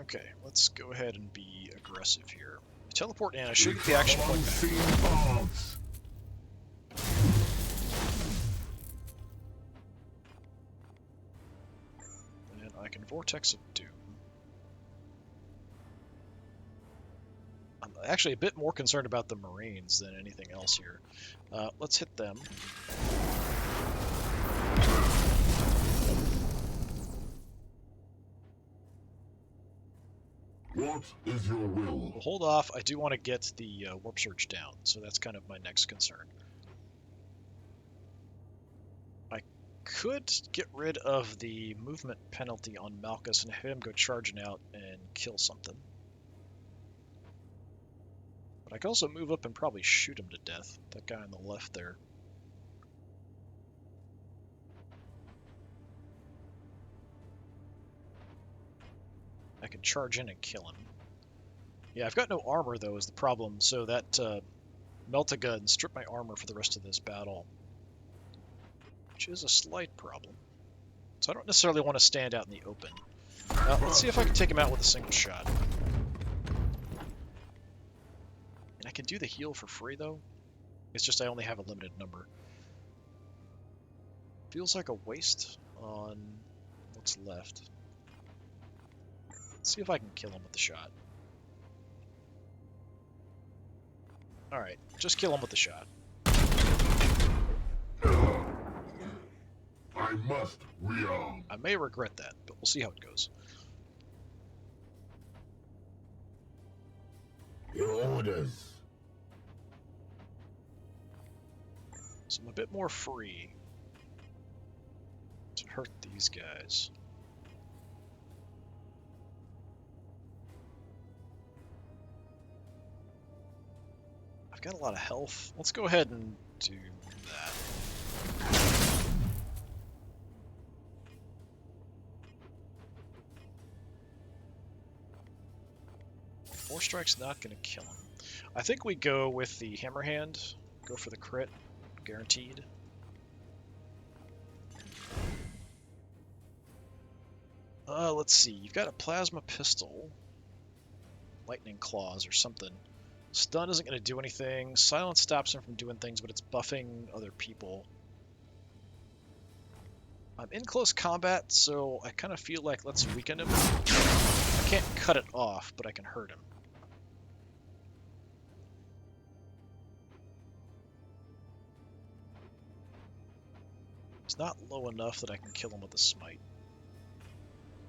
Okay, let's go ahead and be aggressive here. Teleport in, I should get the action point back. Unseen paths. And I can Vortex of Doom. I'm actually a bit more concerned about the Marines than anything else here. Let's hit them. What is your will? We'll hold off. I do want to get the Warp Surge down, so that's kind of my next concern. I could get rid of the movement penalty on Malchus and have him go charging out and kill something. But I could also move up and probably shoot him to death, that guy on the left there. I can charge in and kill him. Yeah, I've got no armor, though, is the problem, so that melt-a-gun stripped my armor for the rest of this battle. Which is a slight problem. So I don't necessarily want to stand out in the open. Let's see if I can take him out with a single shot. And I can do the heal for free, though. It's just I only have a limited number. Feels like a waste on what's left. Let's see if I can kill him with the shot. Alright, just kill him with the shot. I must rearm. I may regret that, but we'll see how it goes. Your orders. So I'm a bit more free to hurt these guys. I've got a lot of health. Let's go ahead and do that. Four strikes not going to kill him. I think we go with the hammer hand. Go for the crit. Guaranteed. Let's see. You've got a plasma pistol. Lightning claws or something. Stun isn't going to do anything. Silence stops him from doing things, but it's buffing other people. I'm in close combat, so I kind of feel like let's weaken him. I can't cut it off, but I can hurt him. He's not low enough that I can kill him with a smite.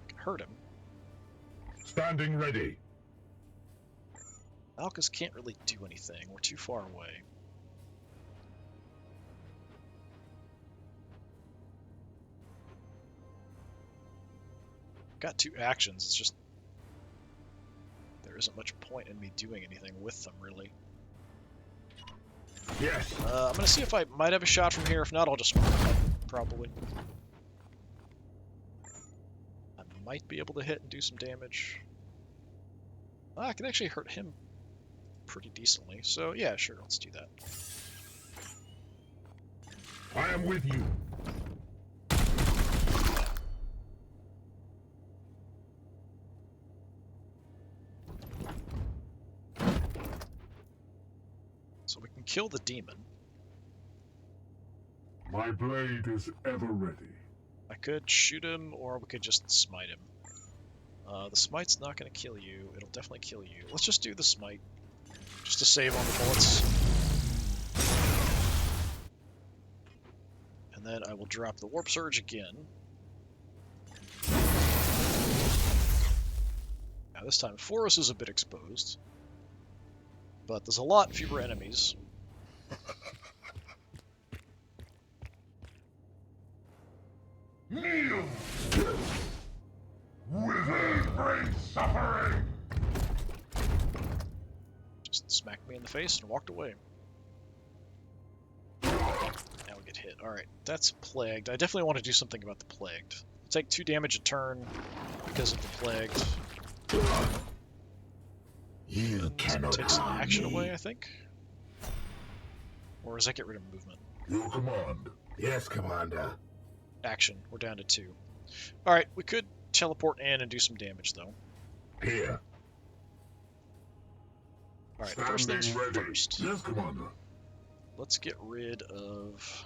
I can hurt him. Standing ready. Malchus can't really do anything. We're too far away. Got 2 actions. It's just there isn't much point in me doing anything with them, really. Yes. I'm gonna see if I might have a shot from here. If not, I'll just probably. I might be able to hit and do some damage. I can actually hurt him pretty decently. So yeah, sure, let's do that. I am with you. So we can kill the demon. My blade is ever ready. I could shoot him, or we could just smite him. The smite's not going to kill you. It'll definitely kill you. Let's just do the smite, just to save on the bullets. And then I will drop the warp surge again. Now this time, Forest is a bit exposed, but there's a lot fewer enemies. Kneel! Within great suffering! Just smacked me in the face and walked away. Now we get hit. Alright, that's plagued. I definitely want to do something about the plagued. I'll take 2 damage a turn because of the plagued. You And cannot takes an harm action me. away, I think. Or does that get rid of movement? Your command. Yes, Commander. Action. We're down to 2. Alright, we could teleport in and do some damage, though. Here. Alright, first things Standing ready. first. Yes, Commander. Let's get rid of...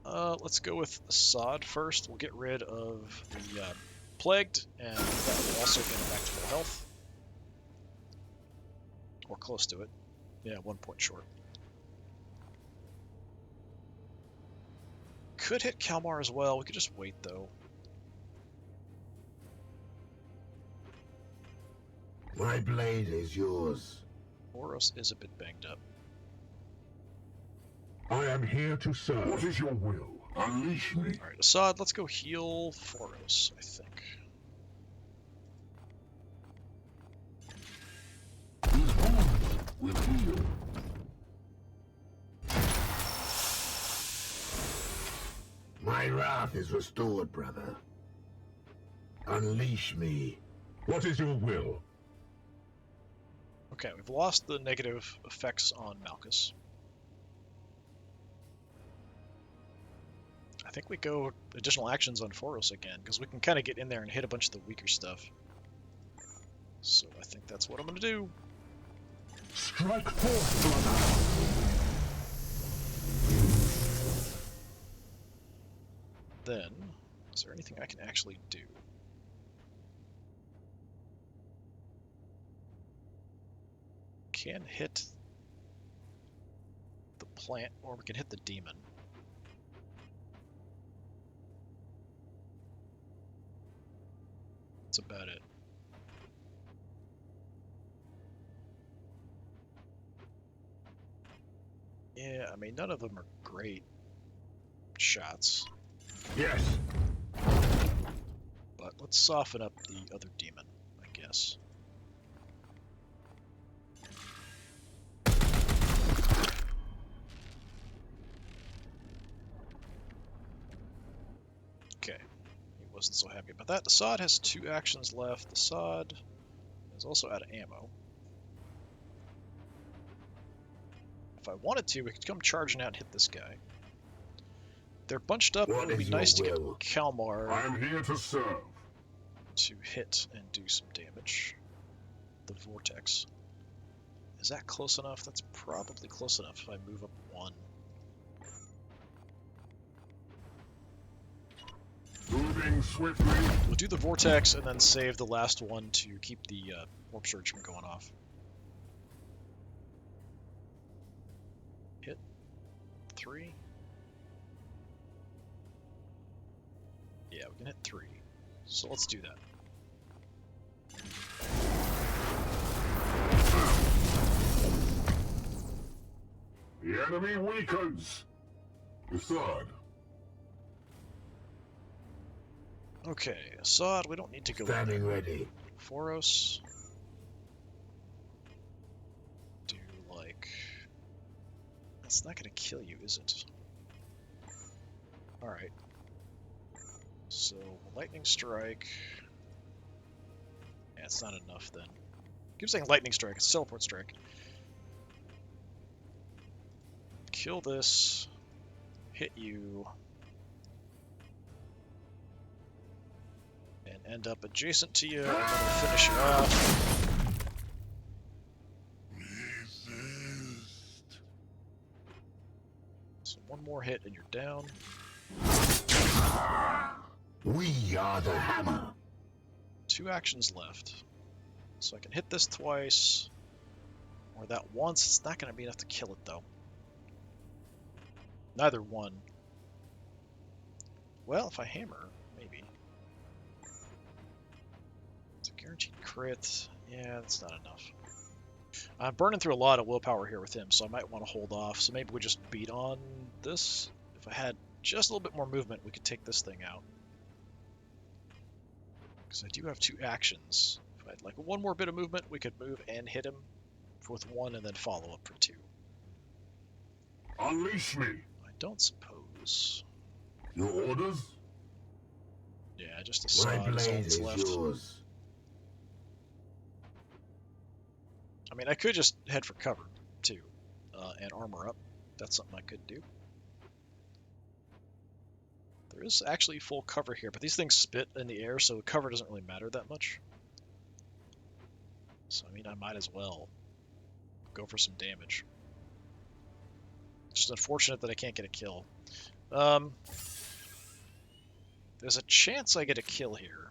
let's go with Assad first. We'll get rid of the plagued, and that will also get him back to full health. Or close to it. Yeah, 1 point short. Could hit Kalmar as well. We could just wait, though. My blade is yours. Boros is a bit banged up. I am here to serve. What is your will? Unleash me. Alright, Assad, let's go heal Foros, I think. His wounds will heal. My wrath is restored, brother. Unleash me. What is your will? Okay, we've lost the negative effects on Malchus. I think we go additional actions on Foros again, because we can kind of get in there and hit a bunch of the weaker stuff. So I think that's what I'm going to do. Strike forth, brother. Then, is there anything I can actually do? Can hit the plant, or we can hit the demon. That's about it. Yeah, I mean, none of them are great shots, Yes. but let's soften up the other demon, I guess. Okay, he wasn't so happy about that. Assad has 2 actions left. Assad is also out of ammo. If I wanted to, we could come charging out and hit this guy. They're bunched up. What It would be is your nice to get will? Kalmar I am here to serve. to hit and do some damage. The vortex. Is that close enough? That's probably close enough if I move up 1. Moving swiftly. We'll do the vortex and then save the last one to keep the warp surge from going off. Hit. 3. Yeah, we can hit 3. So let's do that. The enemy weakens. Assad. Okay, Assad, we don't need to go in Standing there. ready. Foros. Do like... That's not gonna kill you, is it? Alright. So, Lightning Strike... Yeah, it's not enough then. Keep saying Lightning Strike, it's Teleport Strike. Kill this. Hit you. And end up adjacent to you, and then finish you off. Resist. So one more hit and you're down. We are the hammer. 2 actions left. So I can hit this twice, or that once. It's not going to be enough to kill it, though. Neither one. Well, if I hammer, maybe. It's a guaranteed crit. Yeah, that's not enough. I'm burning through a lot of willpower here with him, so I might want to hold off. So maybe we just beat on this. If I had just a little bit more movement, we could take this thing out. Because I do have 2 actions. If I had like one more bit of movement, we could move and hit him with 1 and then follow up for 2. Unleash me. I don't suppose. Your orders? Yeah, just a My sod is all blade that's is left. yours. I mean, I could just head for cover, too, and armor up. That's something I could do. There is actually full cover here, but these things spit in the air, so cover doesn't really matter that much. So, I mean, I might as well go for some damage. It's just unfortunate that I can't get a kill. There's a chance I get a kill here.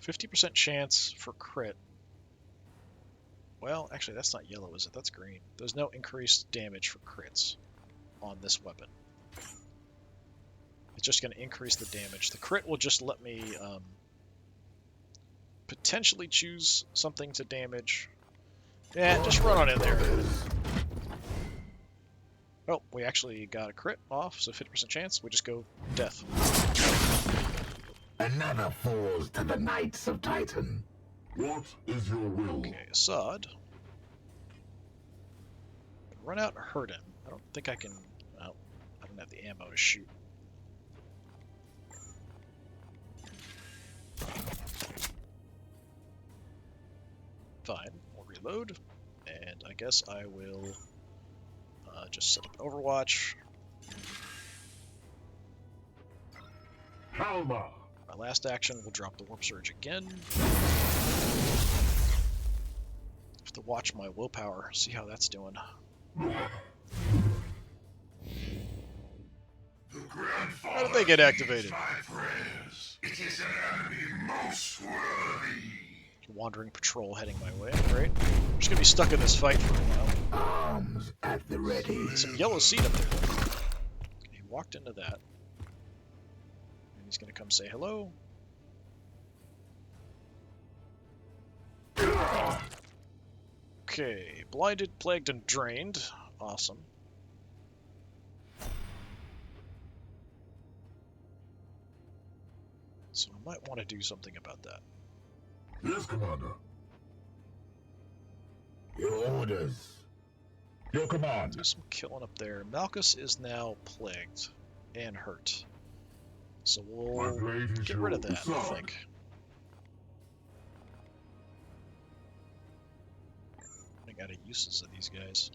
50% chance for crit. Well, actually, that's not yellow, is it? That's green. There's no increased damage for crits on this weapon. It's just going to increase the damage. The crit will just let me potentially choose something to damage. Yeah, just run on in there. Oh, we actually got a crit off, so 50% chance. We just go death. Another falls to the Knights of Titan. What is your will? Okay, Assad. Run out and hurt him. I don't think I can... Well, I don't have the ammo to shoot. Fine, we'll reload. And I guess I will just set up Overwatch. Halma. My last action will drop the Warp Surge again. Have to watch my willpower, see how that's doing. How did they get activated? It is an enemy most worthy. Wandering patrol heading my way. Great. I'm just gonna be stuck in this fight for a while. Arms at the ready. Some yellow seed up there, though. He walked into that. And he's gonna come say hello. Okay. Blinded, plagued, and drained. Awesome. So I might want to do something about that. Yes, Commander. Your orders. Your command. Do some killing up there. Malchus is now plagued and hurt. So My we'll blade is get rid of that, I yours. think. I got uses of these guys.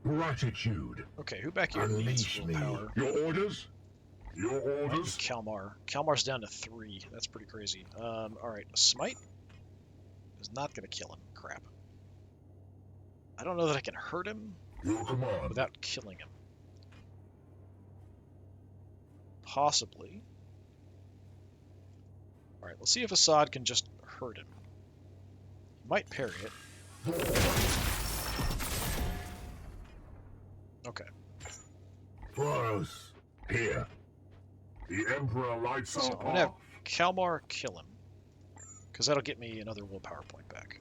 Gratitude. Okay, who back here needs Unleash me. willpower? Your orders? Your orders? Kalmar. Kalmar's down to 3. That's pretty crazy. Alright, a smite is not going to kill him. Crap. I don't know that I can hurt him Your command. without killing him. Possibly. Alright, let's see if Assad can just hurt him. He might parry it. Foros, Here. The Emperor lights So our I'm gonna have path. Kalmar kill him, because that'll get me another willpower point back.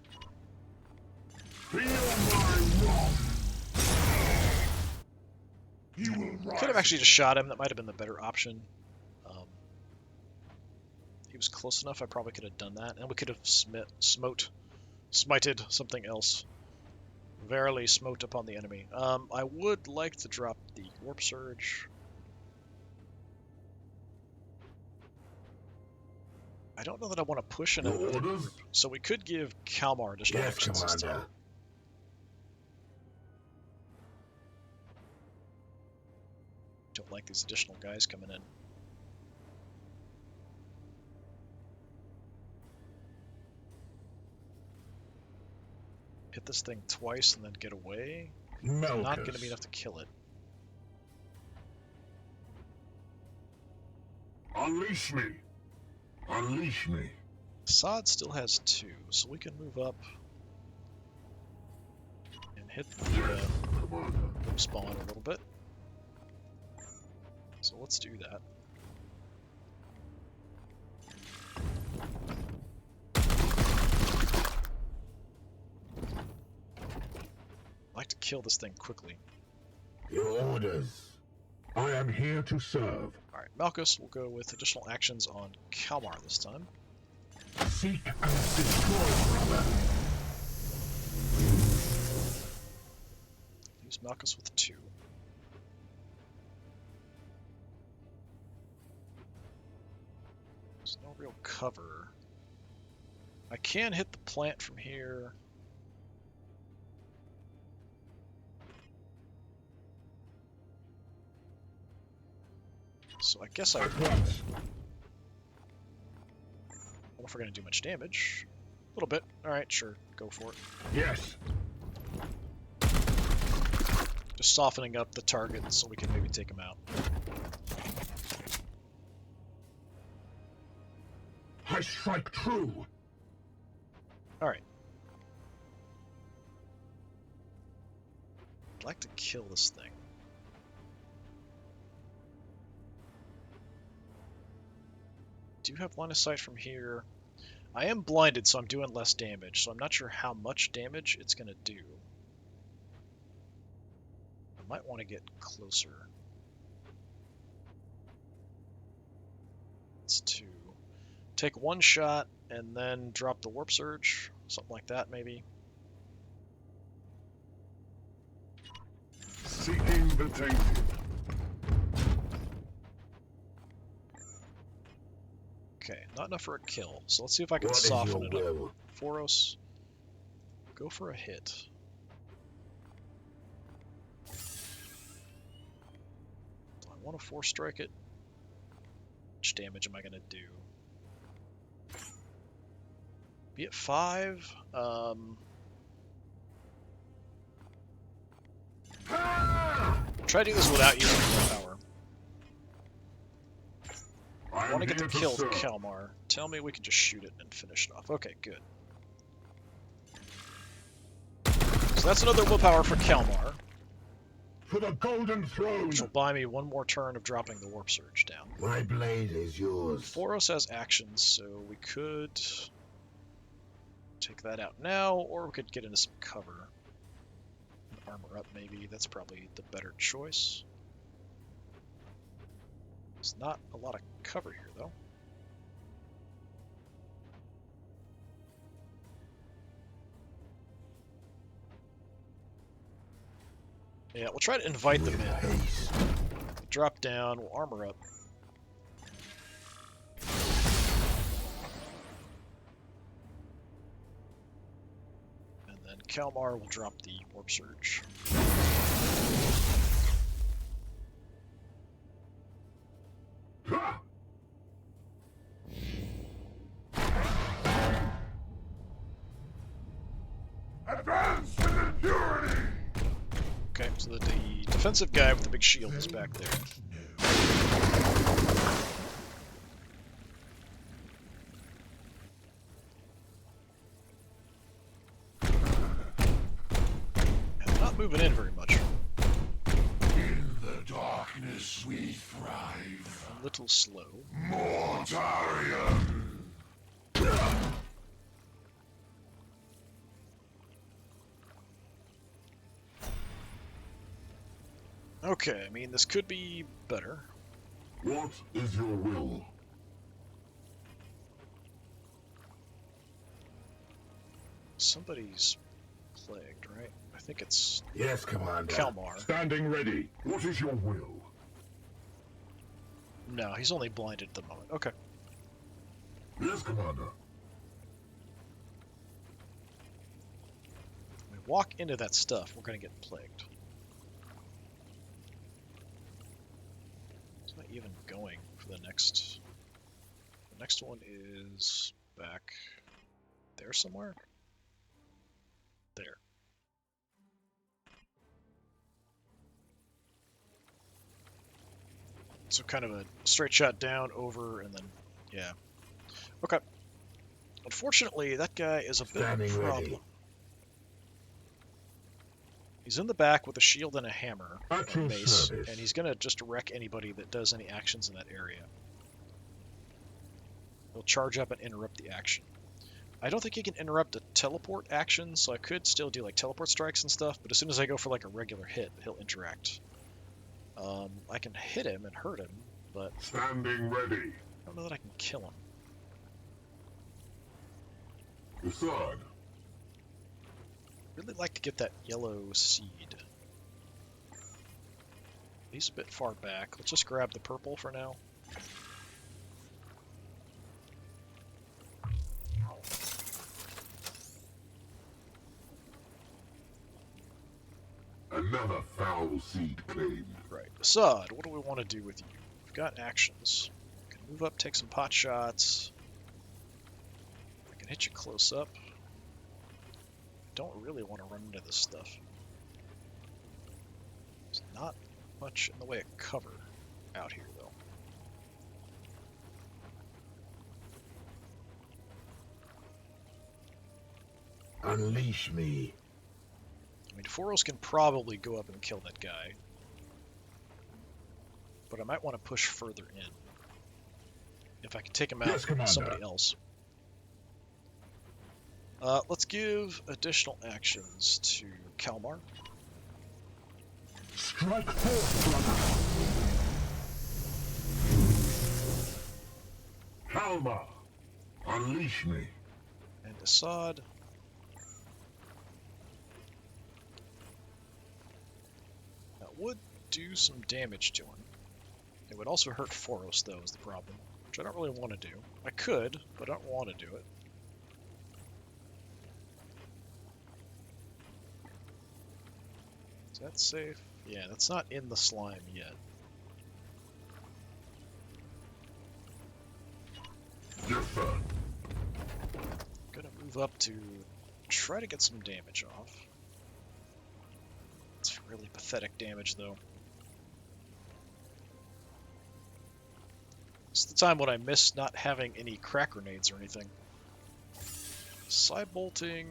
Feel my wrath. You will rise. Could have actually just shot him. That might have been the better option. He was close enough. I probably could have done that, and we could have smited something else. Verily smote upon the enemy. I would like to drop the warp surge. I don't know that I want to push another Orders? group, so we could give Kalmar additional yes, actions this time. Commander. Don't like these additional guys coming in. Hit this thing twice and then get away. Malchus. Not going to be enough to kill it. Unleash me. Unleash me. Assad still has 2, so we can move up and hit the Commander. spawn a little bit. So let's do that. I'd like to kill this thing quickly. Your orders. I am here to serve. Alright, Malchus will go with additional actions on Kalmar this time. Seek and destroy, brother. Use Malchus with 2. There's no real cover. I can hit the plant from here. So I guess I At once. don't know if we're going to do much damage. A little bit. Alright, sure. Go for it. Yes. Just softening up the target so we can maybe take him out. I strike true. Alright. I'd like to kill this thing. Do have line of sight from here. I am blinded, so I'm doing less damage, so I'm not sure how much damage it's going to do. I might want to get closer. It's 2. Take 1 shot, and then drop the warp surge. Something like that, maybe. Seeking the tainted. Okay, not enough for a kill, so let's see if I can What is soften your it up. will? Foros, go for a hit. Do I want to 4-strike it? How much damage am I going to do? Be at 5. Try to do this without using willpower. I want to get the kill with Kalmar. Tell me we can just shoot it and finish it off. Okay, good. So that's another willpower for Kalmar, For the golden throne. which will buy me 1 more turn of dropping the warp surge down. My blade is yours. Foros has actions, so we could take that out now, or we could get into some cover. Armor up, maybe. That's probably the better choice. There's not a lot of cover here, though. Yeah, we'll try to invite them in. Haste. Drop down, we'll armor up. And then Kalmar will drop the warp surge. Ha! Advance with impurity. Okay, so the defensive guy with the big shield is back there. And they're not moving in very much. In the dark darkness we thrive. A little slow. Mortarion! Okay, I mean, this could be better. What is your will? Somebody's plagued, right? I think it's Yes, Commander. Kalmar. Standing ready. What is your will? No, he's only blinded at the moment. Okay. Yes, Commander. We walk into that stuff, we're gonna get plagued. It's not even going for the next. The next one is back there somewhere. There. So kind of a straight shot down, over, and then, yeah. Okay. Unfortunately, that guy is a bit of a Standing problem. ready. He's in the back with a shield and a hammer, At or your mace, service. and he's gonna just wreck anybody that does any actions in that area. He'll charge up and interrupt the action. I don't think he can interrupt a teleport action, so I could still do like teleport strikes and stuff, but as soon as I go for like a regular hit, he'll interact. I can hit him and hurt him, but Standing ready. I don't know that I can kill him. Decide. Really like to get that yellow seed. He's a bit far back. Let's just grab the purple for now. Another foul seed claimed. Right. Assad, what do we want to do with you? We've got actions. We can move up, take some pot shots. I can hit you close up. I don't really want to run into this stuff. There's not much in the way of cover out here, though. Unleash me. I mean, Foros can probably go up and kill that guy. But I might want to push further in. If I can take him out Yes, with Commander. somebody else. Let's give additional actions to Kalmar. Strike forth, brother. Kalmar, unleash me. And Assad. That would do some damage to him. It would also hurt Foros, though, is the problem. Which I don't really want to do. I could, but I don't want to do it. Is that safe? Yeah, that's not in the slime yet. Yes, sir. Gonna move up to try to get some damage off. It's really pathetic damage, though. It's the time when I miss not having any crack grenades or anything. Side bolting.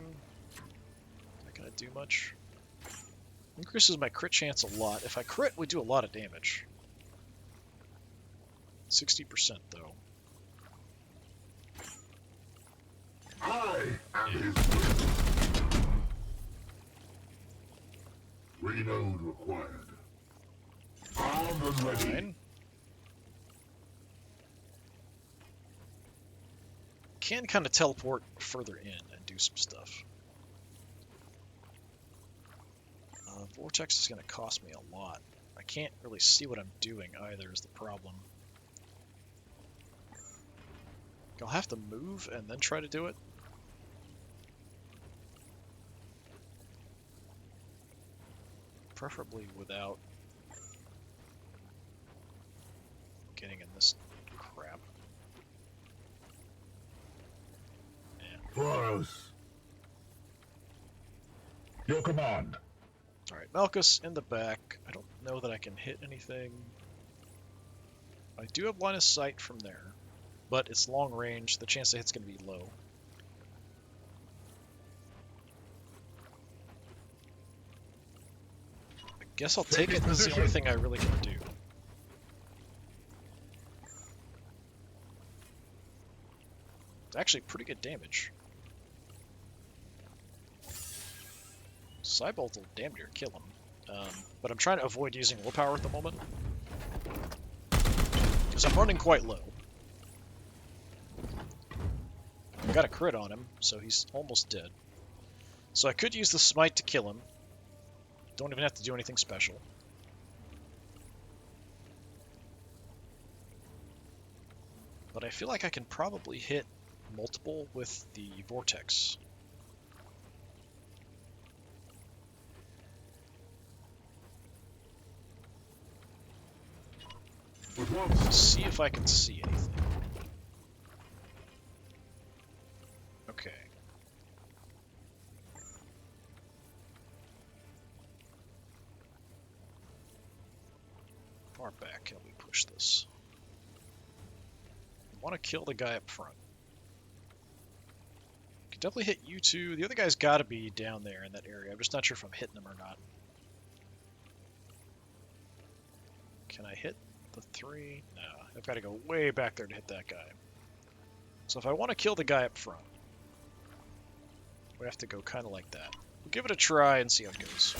Not gonna do much. Increases my crit chance a lot. If I crit, we do a lot of damage. 60% though. I am his reload required. Armed and ready. Fine. Can kind of teleport further in and do some stuff. Vortex is going to cost me a lot. I can't really see what I'm doing either is the problem. I'll have to move and then try to do it. Preferably without getting in this crap. Foros. Your command. Alright, Malchus in the back. I don't know that I can hit anything. I do have line of sight from there, but it's long range. The chance to hit's going to be low. I guess I'll take it. That's the only thing I really can do. It's actually pretty good damage. Cybolt will damn near kill him. But I'm trying to avoid using willpower at the moment. Because I'm running quite low. I got a crit on him, so he's almost dead. So I could use the smite to kill him. Don't even have to do anything special. But I feel like I can probably hit multiple with the vortex. See if I can see anything. Okay. Far back can we push this? I want to kill the guy up front. Can definitely hit you two. The other guy's got to be down there in that area. I'm just not sure if I'm hitting him or not. Can I hit the 3? No, I've got to go way back there to hit that guy. So if I want to kill the guy up front, we have to go kind of like that. We'll give it a try and see how it goes.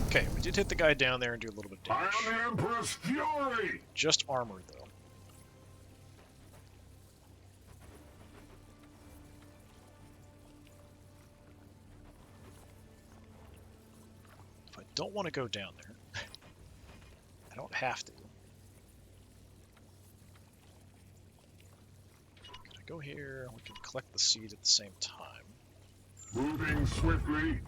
Okay, we did hit the guy down there and do a little bit of damage. I am the Emperor's Fury! Just armor, though. If I don't want to go down there, I don't have to. Can I go here? We can collect the seed at the same time. Moving swiftly.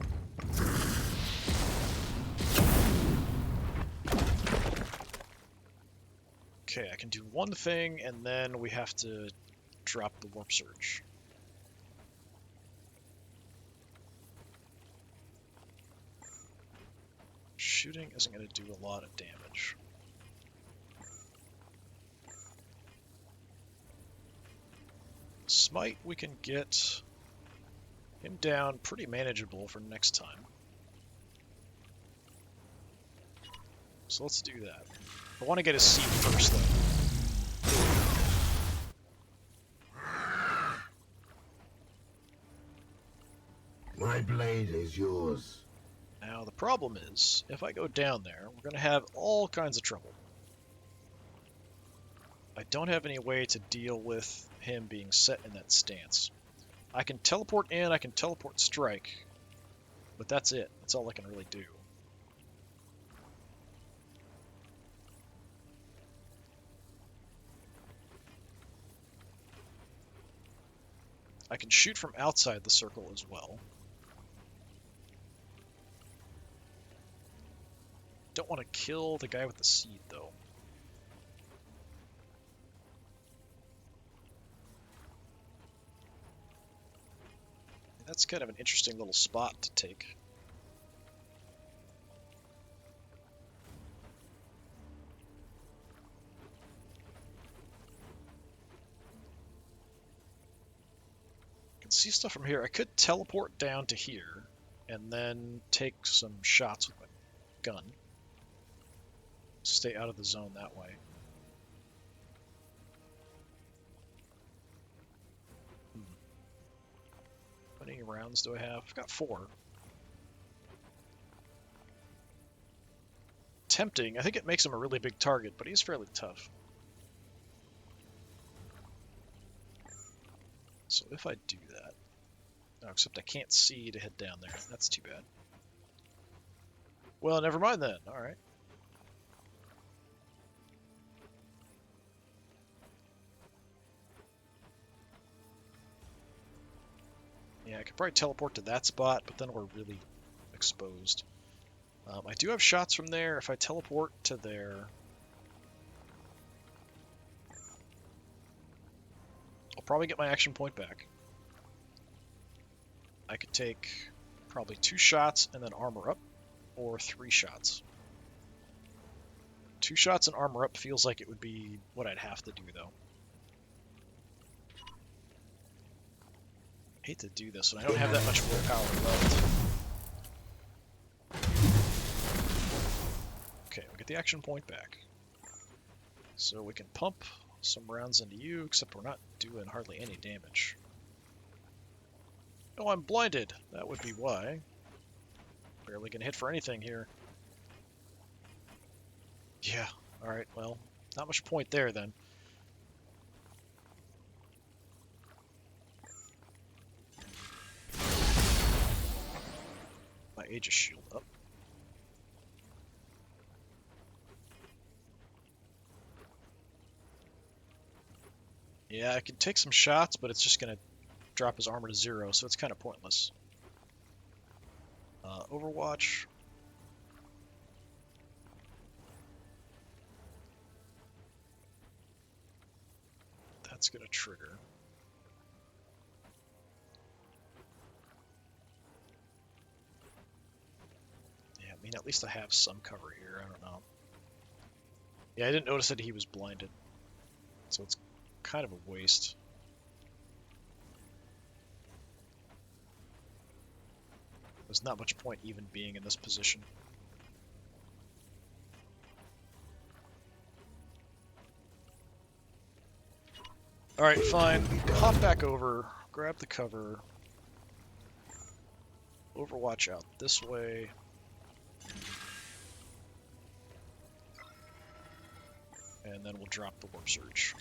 Okay, I can do one thing, and then we have to drop the warp surge. Shooting isn't going to do a lot of damage. Smite, we can get him down pretty manageable for next time. So let's do that. I want to get his seed first, though. My blade is yours. Now, the problem is, if I go down there, we're going to have all kinds of trouble. I don't have any way to deal with him being set in that stance. I can teleport in, I can teleport strike, but that's it. That's all I can really do. I can shoot from outside the circle as well. Don't want to kill the guy with the seed, though. That's kind of an interesting little spot to take. I can see stuff from here. I could teleport down to here and then take some shots with my gun. Stay out of the zone that way. How many rounds do I have? I've got 4. Tempting. I think it makes him a really big target, but he's fairly tough. So if I do that... Oh, except I can't see to head down there. That's too bad. Well, never mind then. Alright. Yeah, I could probably teleport to that spot, but then we're really exposed. I do have shots from there. If I teleport to there... I'll probably get my action point back. I could take probably 2 shots and then armor up, or 3 shots. 2 shots and armor up feels like it would be what I'd have to do, though. I hate to do this when I don't have that much willpower left. Okay, we get the action point back. So we can pump some rounds into you, except we're not doing hardly any damage. Oh, I'm blinded. That would be why. Barely gonna hit for anything here. Yeah, alright, well, not much point there then. My Aegis shield up. Yeah, I can take some shots, but it's just gonna drop his armor to 0, so it's kind of pointless. Overwatch. That's gonna trigger. Yeah, I mean, at least I have some cover here. I don't know. Yeah, I didn't notice that he was blinded, so it's kind of a waste. There's not much point even being in this position. Alright, fine. Hop back over, grab the cover. Overwatch out this way. And then we'll drop the Warp Surge.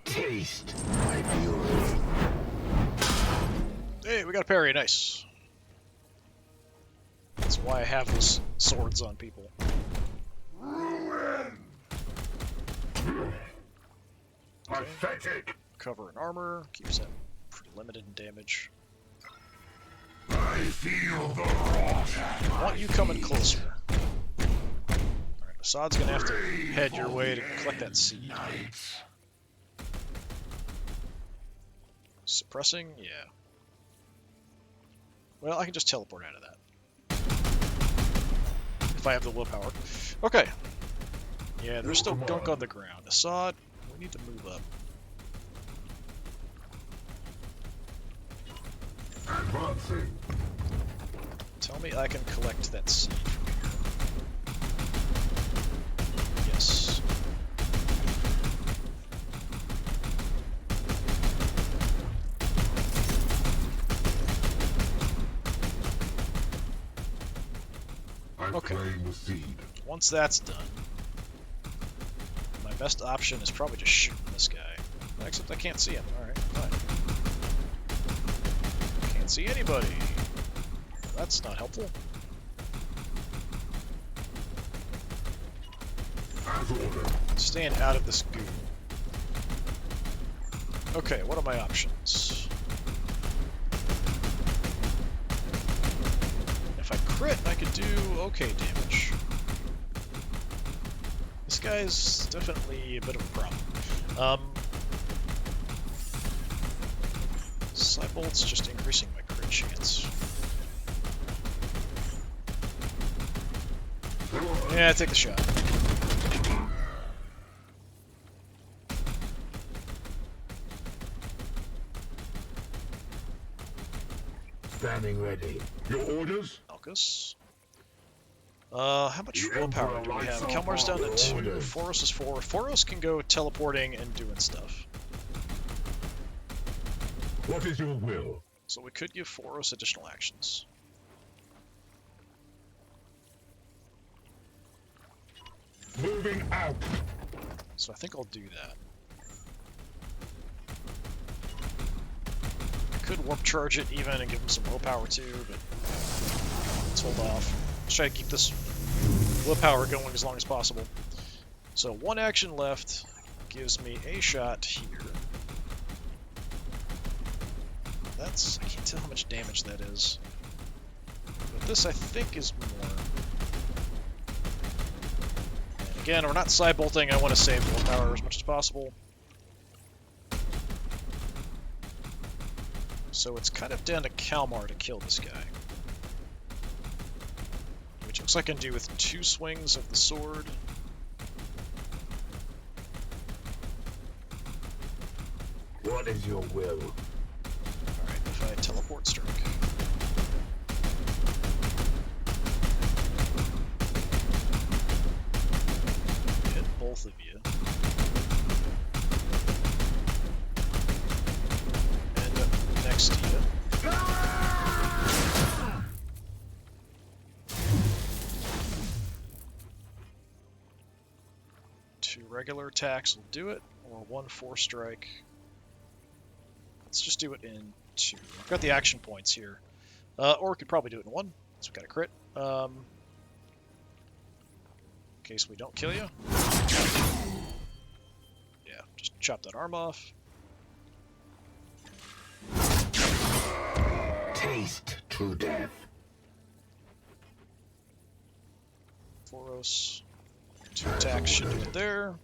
Taste my fury. Hey, we got a parry, nice. That's why I have those swords on people. Pathetic. Cover and armor, keeps that pretty limited in damage. I feel the rot. I want you coming closer. Alright, Assad's gonna have to head your way to collect that seed. Suppressing? Yeah. Well, I can just teleport out of that. If I have the willpower. Okay. Yeah, there's still gunk on the ground. Assad, we need to move up. Advancing. Tell me I can collect that seed from here. Yes. Okay. The seed. Once that's done, my best option is probably just shooting this guy. Except I can't see him. Alright, fine. Can't see anybody. That's not helpful. As ordered. Staying out of this goo. Okay, what are my options? If I crit, I could do okay damage. This guy's definitely a bit of a problem. Cybolt's just increasing my crit chance. Yeah, take the shot. Standing ready. Your orders? Malchus. How much willpower do we have? Kelmar's down to 2, Foros is 4. Foros can go teleporting and doing stuff. What is your will? So we could give Foros additional actions. Moving out. So I think I'll do that. I could warp charge it even and give him some willpower too, but let's hold off. Let's try to keep this willpower going as long as possible. So one action left gives me a shot here. That's, I can't tell how much damage that is. But this I think is more. And again, we're not side bolting, I want to save willpower as much as possible. So it's kind of down to Kalmar to kill this guy. Which looks like I can do with 2 swings of the sword. What is your will? support strike. Hit both of you. And up next to you. Two regular attacks will do it, or one force strike. Let's just do it in two. I've got the action points here. Or we could probably do it in one, so we've got a crit. In case we don't kill you. Yeah, just chop that arm off. Taste true death. Foros. Two attacks should do it there.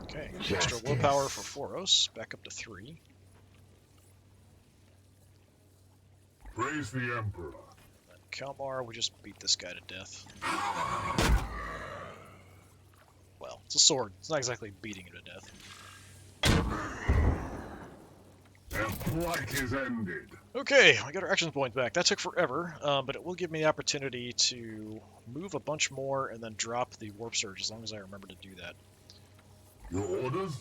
Okay, extra willpower for Foros, back up to 3. Praise the Emperor. And Kalmar, we just beat this guy to death. Well, it's a sword. It's not exactly beating him to death. Their plight is ended. Okay, I got our action points back. That took forever, but it will give me the opportunity to move a bunch more and then drop the warp surge as long as I remember to do that. Your orders?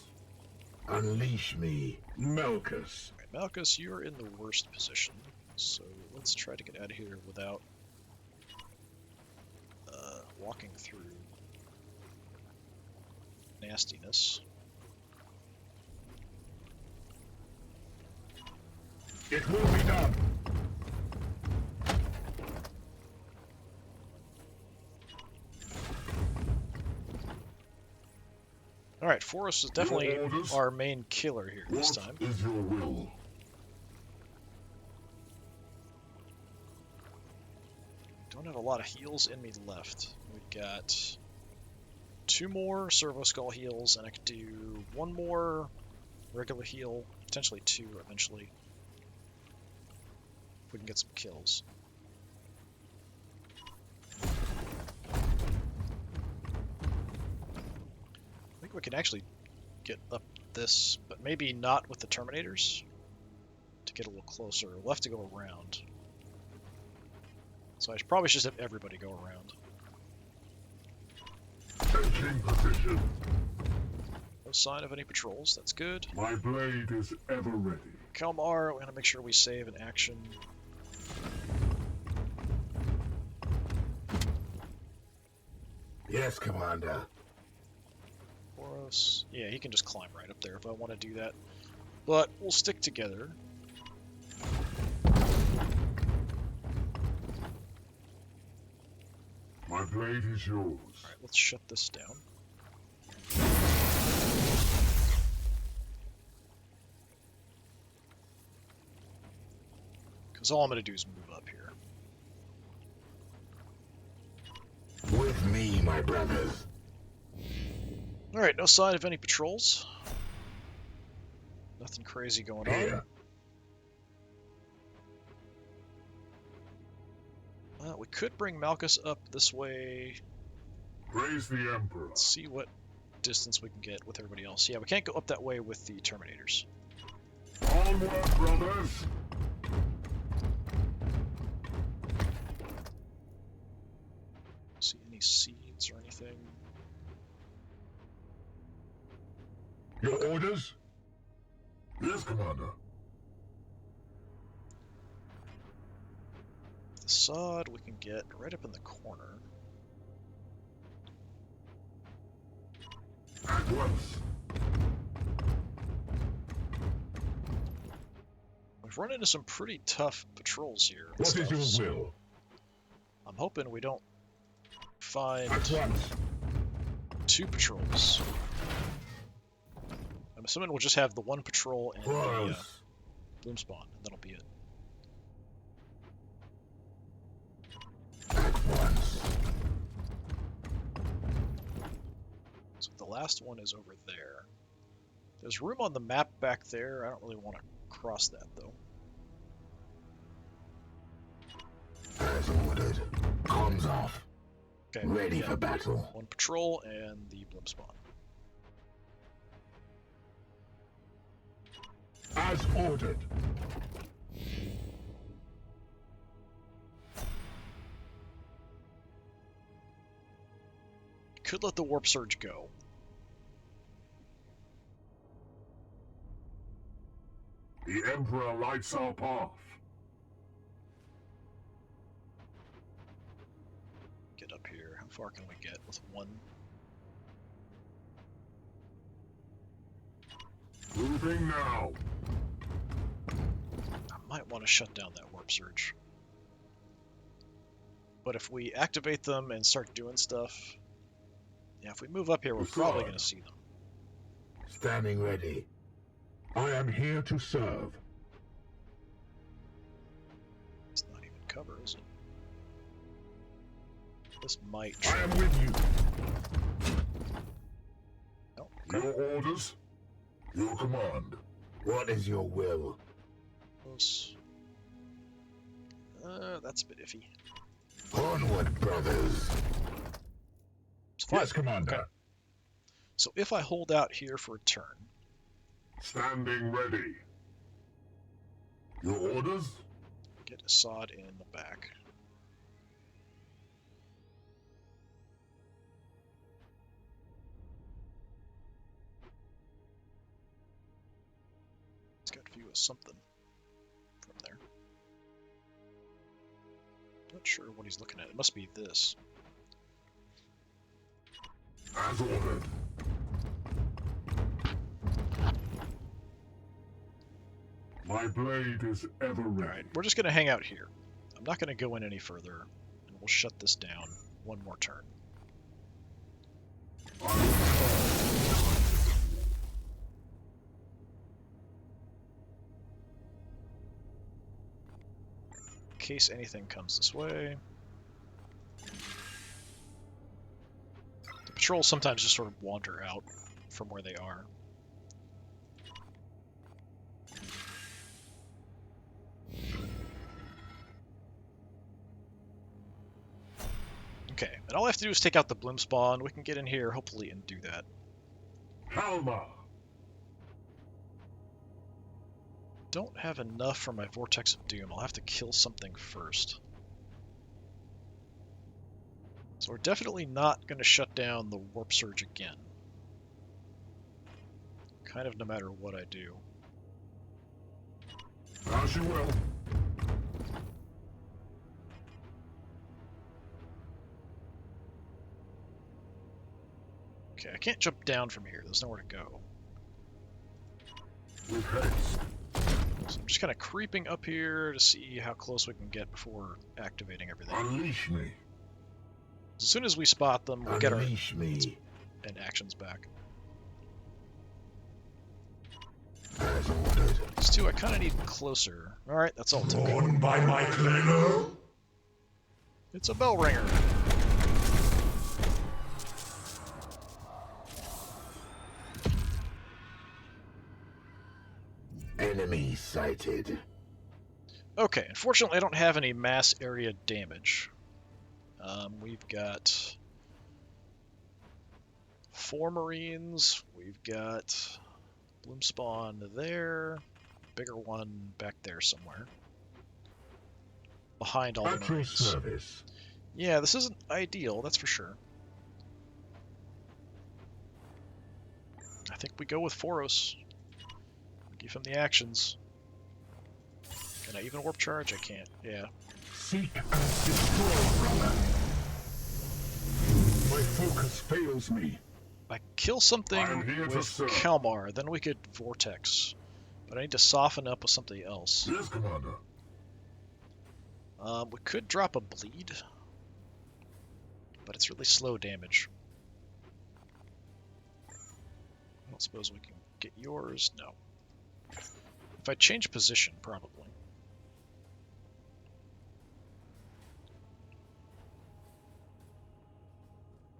Unleash me, Malchus. Alright, Malchus, you're in the worst position, so let's try to get out of here without walking through nastiness. It will be done. Alright, Forrest is definitely Your orders? our main killer here this What time. is your will? Don't have a lot of heals in me left. We've got 2 more Servo Skull heals, and I could do 1 more regular heal, potentially 2 eventually, if we can get some kills. I think we can actually get up this, but maybe not with the Terminators, to get a little closer. We'll have to go around. So I probably should have everybody go around. Taking position. No sign of any patrols, that's good. My blade is ever ready. Kalmar, we're going to make sure we save an action. Yes, Commander. Boros, yeah, he can just climb right up there if I want to do that. But we'll stick together. My blade is yours. Alright, let's shut this down. Because all I'm going to do is move up here. With me, my brothers. Alright, no sign of any patrols. Nothing crazy going on. Here. We could bring Malchus up this way. Praise the Emperor. Let's see what distance we can get with everybody else. Yeah, we can't go up that way with the Terminators. Onward, brothers. See any seeds or anything? Your orders? Yes, Commander. The sod we can get right up in the corner. At once. We've run into some pretty tough patrols here. and What stuff, is so your will? I'm hoping we don't find At once. 2 patrols. I'm assuming we'll just have the 1 patrol and the Close. bloom spawn, and that'll be it. At once. So the last one is over there. There's room on the map back there. I don't really want to cross that, though. As ordered. Comms off. Okay. Ready yeah. for battle. 1 patrol and the bloom spawn. As ordered. Could let the warp surge go. The Emperor lights our path. Get up here. How far can we get with 1? Moving now. I might want to shut down that warp surge. But if we activate them and start doing stuff, yeah, if we move up here, we're probably going to see them. Standing ready. I am here to serve. It's not even cover, is it? This might. I am with you. Oh, okay. Your orders, your command. What is your will? Close. That's a bit iffy. Onward, brothers. It's fine. Yes, Commander. Okay. So if I hold out here for a turn, Standing ready. Your orders? get Assad in the back. It's got view of something from there. Not sure what he's looking at. It must be this. As ordered. My blade is ever ready. Alright, we're just going to hang out here. I'm not going to go in any further, and we'll shut this down 1 more turn. In case anything comes this way. The patrols sometimes just sort of wander out from where they are. Okay, and all I have to do is take out the bloom spawn. We can get in here, hopefully, and do that. Halma. Don't have enough for my Vortex of Doom. I'll have to kill something first. So we're definitely not going to shut down the Warp Surge again. Kind of no matter what I do. As you will. Okay, I can't jump down from here. There's nowhere to go. With haste. So I'm just kind of creeping up here to see how close we can get before activating everything. Unleash me. As soon as we spot them, we'll get our Unleash me. and actions back. As ordered. These two I kind of need closer. Alright, that's all it took. Drawn by my clangor. It's a bell ringer. Enemy sighted. Okay, unfortunately I don't have any mass area damage. We've got 4 Marines, we've got Bloom Spawn there, bigger one back there somewhere. Behind all the At your Marines. service. Yeah, this isn't ideal, that's for sure. I think we go with Foros. Give him the actions. Can I even warp charge? I can't. Yeah. Seek and destroy, brother. My focus fails me. I kill something I am here to with serve. Kalmar, then we could Vortex. But I need to soften up with something else. Yes, Commander. We could drop a bleed. But it's really slow damage. I don't suppose we can get yours? No. If I change position, probably.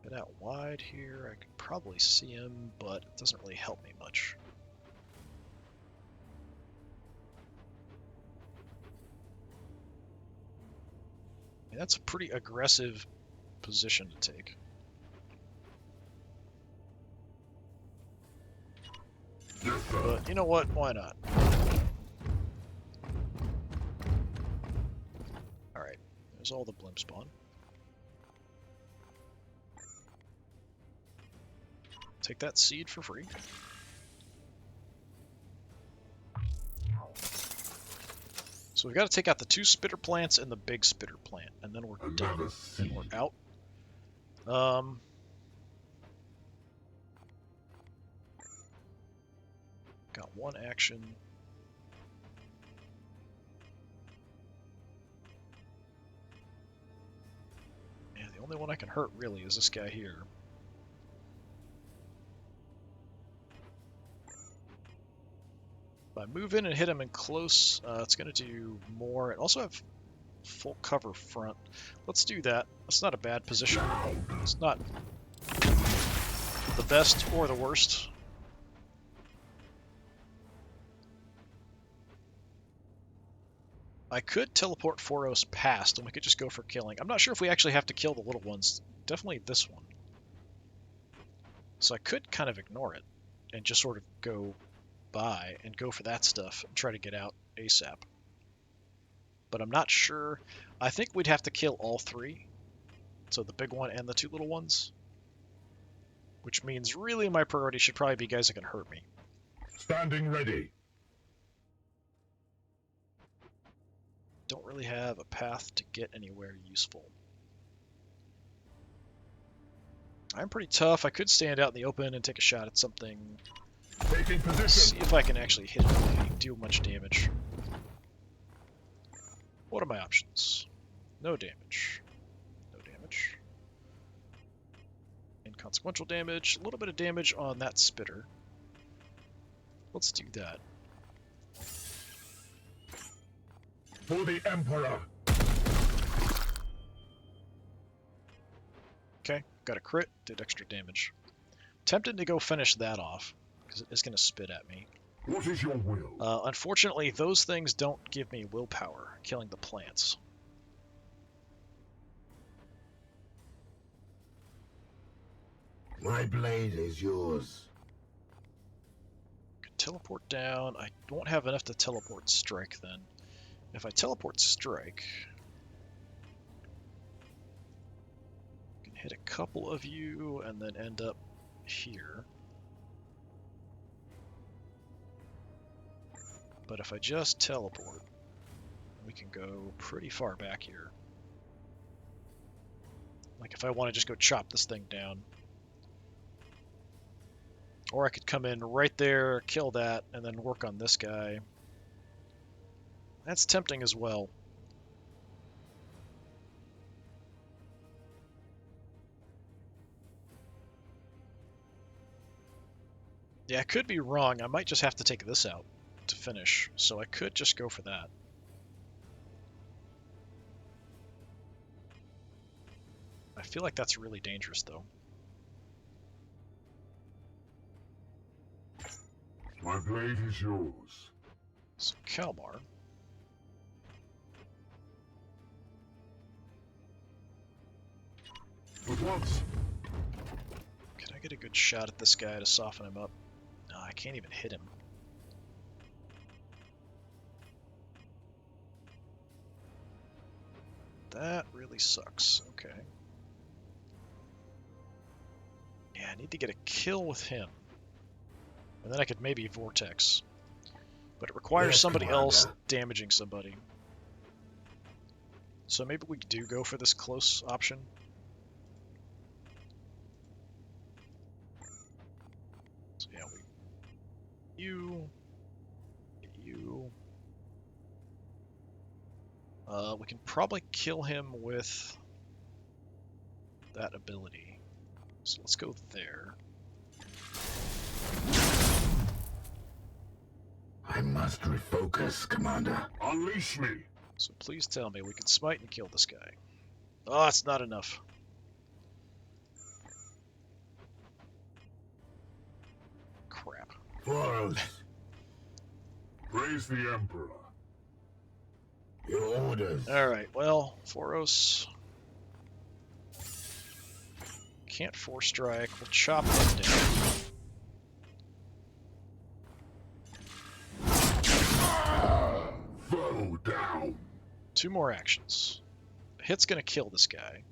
Get out wide here. I could probably see him, but it doesn't really help me much. And that's a pretty aggressive position to take. Yes, sir. But you know what? Why not? Alright, there's all the blimp spawn. Take that seed for free. So we've got to take out the 2 spitter plants and the big spitter plant, and then we're done. Another And we're seed. out. Got 1 action. Yeah, the only one I can hurt really is this guy here. If I move in and hit him in close, it's going to do more. I also have full cover front. Let's do that. That's not a bad position. It's not the best or the worst. I could teleport Foros past and we could just go for killing. I'm not sure if we actually have to kill the little ones. Definitely this one. So I could kind of ignore it and just sort of go by and go for that stuff and try to get out ASAP. But I'm not sure. I think we'd have to kill all 3. So the big one and the 2 little ones. Which means really my priority should probably be guys that can hurt me. Standing ready. Don't really have a path to get anywhere useful. I'm pretty tough. I could stand out in the open and take a shot at something. Taking position. See if I can actually hit him and do much damage. What are my options? No damage. No damage. Inconsequential damage. A little bit of damage on that spitter. Let's do that. For the Emperor. Okay, got a crit, did extra damage. Tempted to go finish that off, because it is going to spit at me. What is your will? Unfortunately, those things don't give me willpower, killing the plants. My blade is yours. Can teleport down. I won't have enough to teleport strike then. If I teleport strike, I can hit a couple of you and then end up here. But if I just teleport, we can go pretty far back here. Like if I want to just go chop this thing down. Or I could come in right there, kill that, and then work on this guy. That's tempting as well. Yeah, I could be wrong. I might just have to take this out to finish. So I could just go for that. I feel like that's really dangerous, though. My blade is yours. So Kalmar. At once. Can I get a good shot at this guy to soften him up? No, I can't even hit him. That really sucks. Okay. Yeah, I need to get a kill with him. And then I could maybe Vortex. But it requires Yes, somebody Commander. else damaging somebody. So maybe we do go for this close option. So yeah, you. We can probably kill him with that ability. So let's go there. I must refocus, Commander. Unleash me. So please tell me we can smite and kill this guy. Oh, it's not enough. Crap. Foros, Praise the Emperor. your orders. Alright, well, Foros. Can't force strike. We'll chop them down. Foe down. 2 more actions. Hit's gonna kill this guy.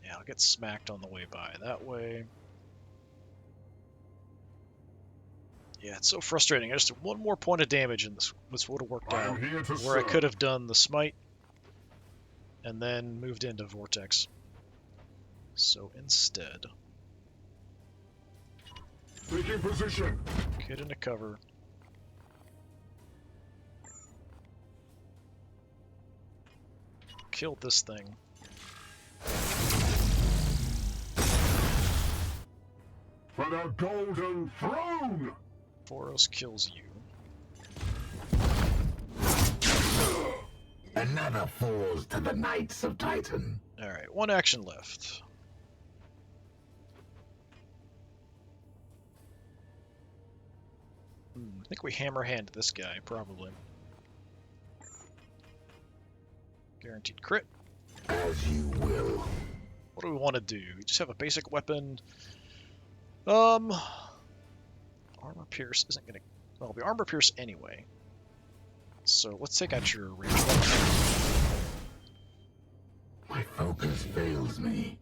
Yeah, I'll get smacked on the way by that way. Yeah, it's so frustrating. I just did 1 more point of damage and this would have worked I out. am here to Where I serve. could have done the smite and then moved into Vortex. So instead, Taking position. get into cover. Killed this thing. For the Golden Throne! Boros kills you. Another falls to the Knights of Titan. Alright, 1 action left. I think we hammer hand this guy, probably. Guaranteed crit. As you will. What do we want to do? We just have a basic weapon. Armor pierce isn't gonna... Well, it'll be armor pierce anyway. So let's take out your range weapon. My focus fails me.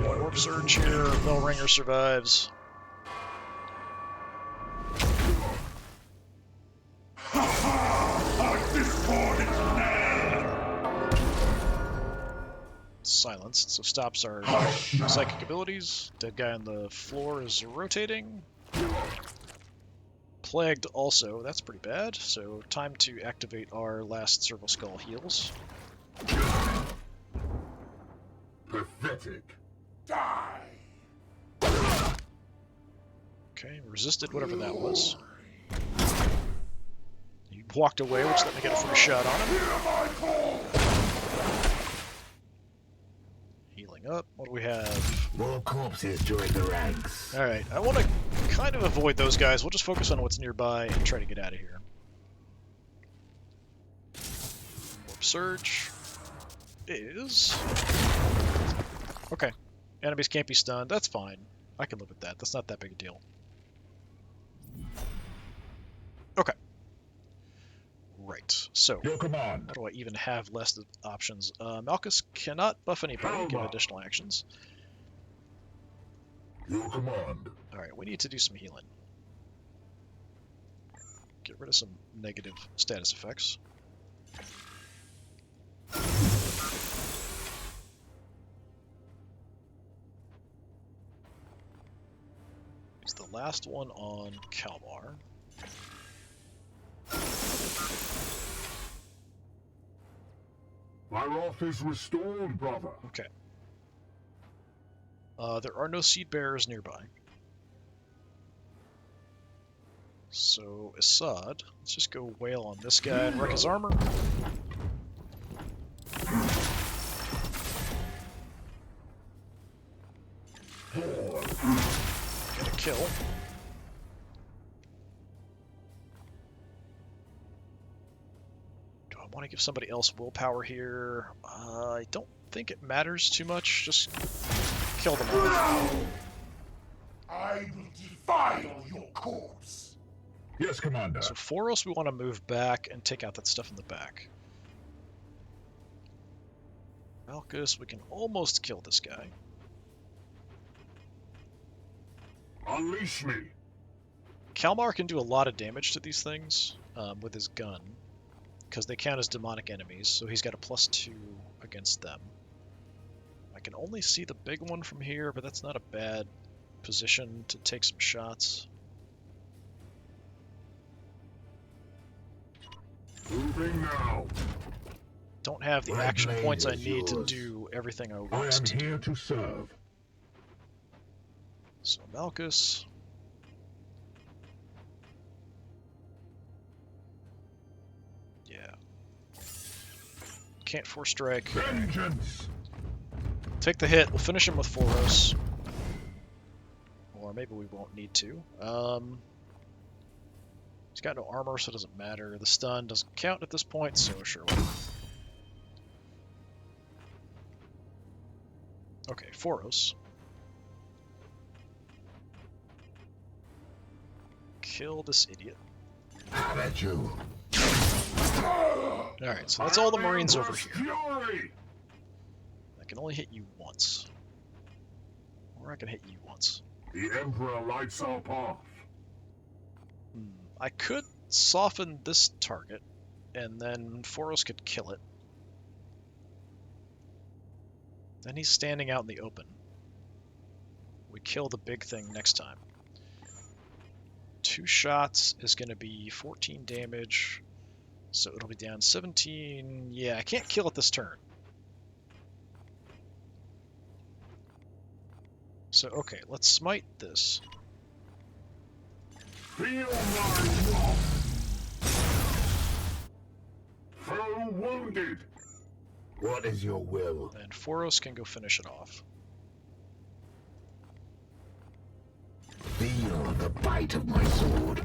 Warp surge here. Bellringer survives. Silenced, so stops our psychic abilities. Dead guy on the floor is rotating. Plagued also, that's pretty bad. So time to activate our last Serval Skull heals. Pathetic. Okay, resisted whatever that was. He walked away, which let me get a free shot on him. Healing up. What do we have? More corpses join the ranks. Alright, I want to kind of avoid those guys. We'll just focus on what's nearby and try to get out of here. Warp Surge is... Okay. Enemies can't be stunned. That's fine. I can live with that. That's not that big a deal. Okay. Right. So, Your command. how do I even have less options? Malchus cannot buff anybody, give additional actions. Your command. Alright, we need to do some healing. Get rid of some negative status effects. It's the last one on Kalmar. My wrath is restored, brother. Okay. There are no seed bearers nearby. So, Assad, let's just go wail on this guy and wreck his armor. Get a kill. Do I want to give somebody else willpower here? I don't think it matters too much. Just kill them all. I will defile your corpse. Yes, Commander. So Foros, we want to move back and take out that stuff in the back. Malchus, we can almost kill this guy. Unleash me. Kalmar can do a lot of damage to these things with his gun, because they count as demonic enemies, so he's got a +2 against them. I can only see the big one from here, but that's not a bad position to take some shots. Moving now. Don't have the My action blade points I is need to yours. do everything I I want am to do. here to serve. So Malchus. Yeah. Can't force strike. Vengeance. Take the hit. We'll finish him with Foros. Or maybe we won't need to. He's got no armor, so it doesn't matter. The stun doesn't count at this point, so sure. Okay, Foros. Kill this idiot. How about you? Alright, so that's all the Marines over here. Fury! I can only hit you once. Or I can hit you once. The Emperor lights our path. I could soften this target, and then Foros could kill it. Then he's standing out in the open. We kill the big thing next time. 2 shots is going to be 14 damage, so it'll be down 17. Yeah, I can't kill it this turn. So, okay, let's smite this. Feel my wrath! Foe wounded! What is your will? And Foros can go finish it off. Feel the bite of my sword.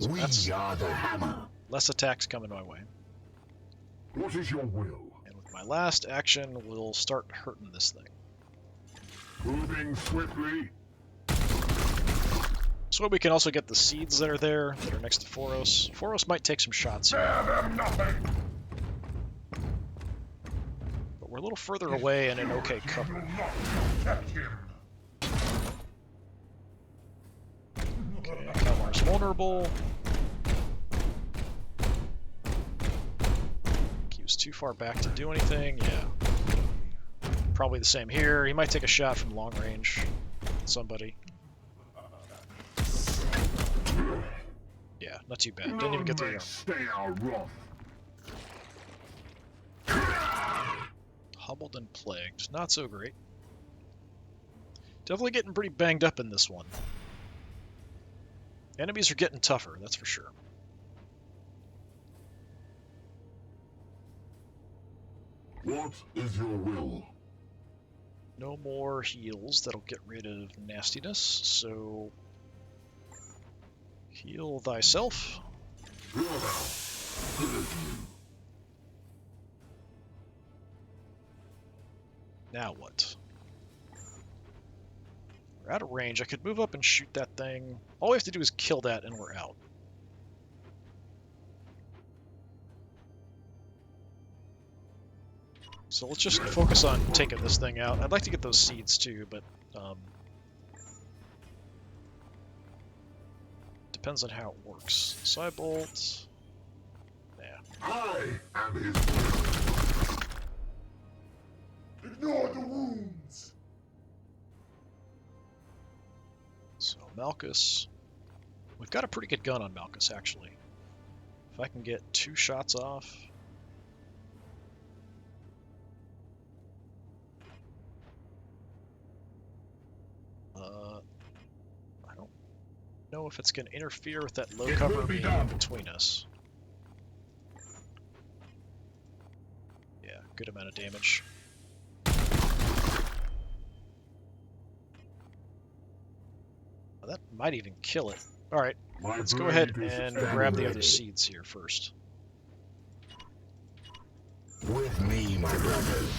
We are the hammer. Less attacks coming my way. What is your will? And with my last action, we'll start hurting this thing. Moving swiftly. So we can also get the seeds that are there, that are next to Foros. Foros might take some shots here, Spare them nothing! but we're a little further away and in okay cover. Do not protect him! Okay, Kalmar's vulnerable. He was too far back to do anything, yeah. Probably the same here. He might take a shot from long range. Somebody. Yeah, not too bad. Didn't even get through the Stay our wrath. Hobbled and plagued. Not so great. Definitely getting pretty banged up in this one. Enemies are getting tougher, that's for sure. What is your will? No more heals. That'll get rid of nastiness, so... Heal thyself. Now what? We're out of range. I could move up and shoot that thing. All we have to do is kill that and we're out. So let's just focus on taking this thing out. I'd like to get those seeds too, but depends on how it works. Cybolt. Yeah. I am his will. Ignore the wounds. So Malchus. We've got a pretty good gun on Malchus, actually. If I can get 2 shots off. I don't know if it's going to interfere with that low cover being in between us. Yeah, good amount of damage. That might even kill it. Alright, let's go ahead and grab the other seeds here first. With me, my brothers.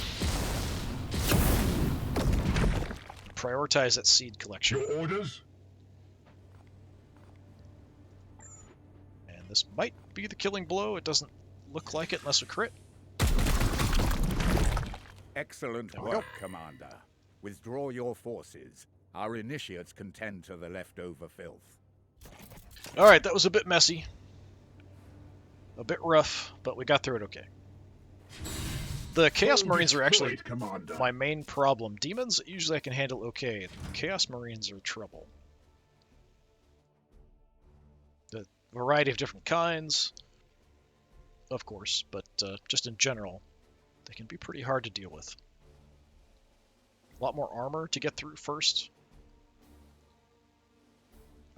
Prioritize that seed collection. Your orders? And this might be the killing blow. It doesn't look like it unless we crit. Excellent There we work, Commander. Withdraw your forces. Our initiates can tend to the leftover filth. Alright, that was a bit messy. A bit rough, but we got through it okay. The Chaos Marines are actually my main problem. Demons, usually I can handle okay. Chaos Marines are trouble. The variety of different kinds, of course, but just in general, they can be pretty hard to deal with. A lot more armor to get through first.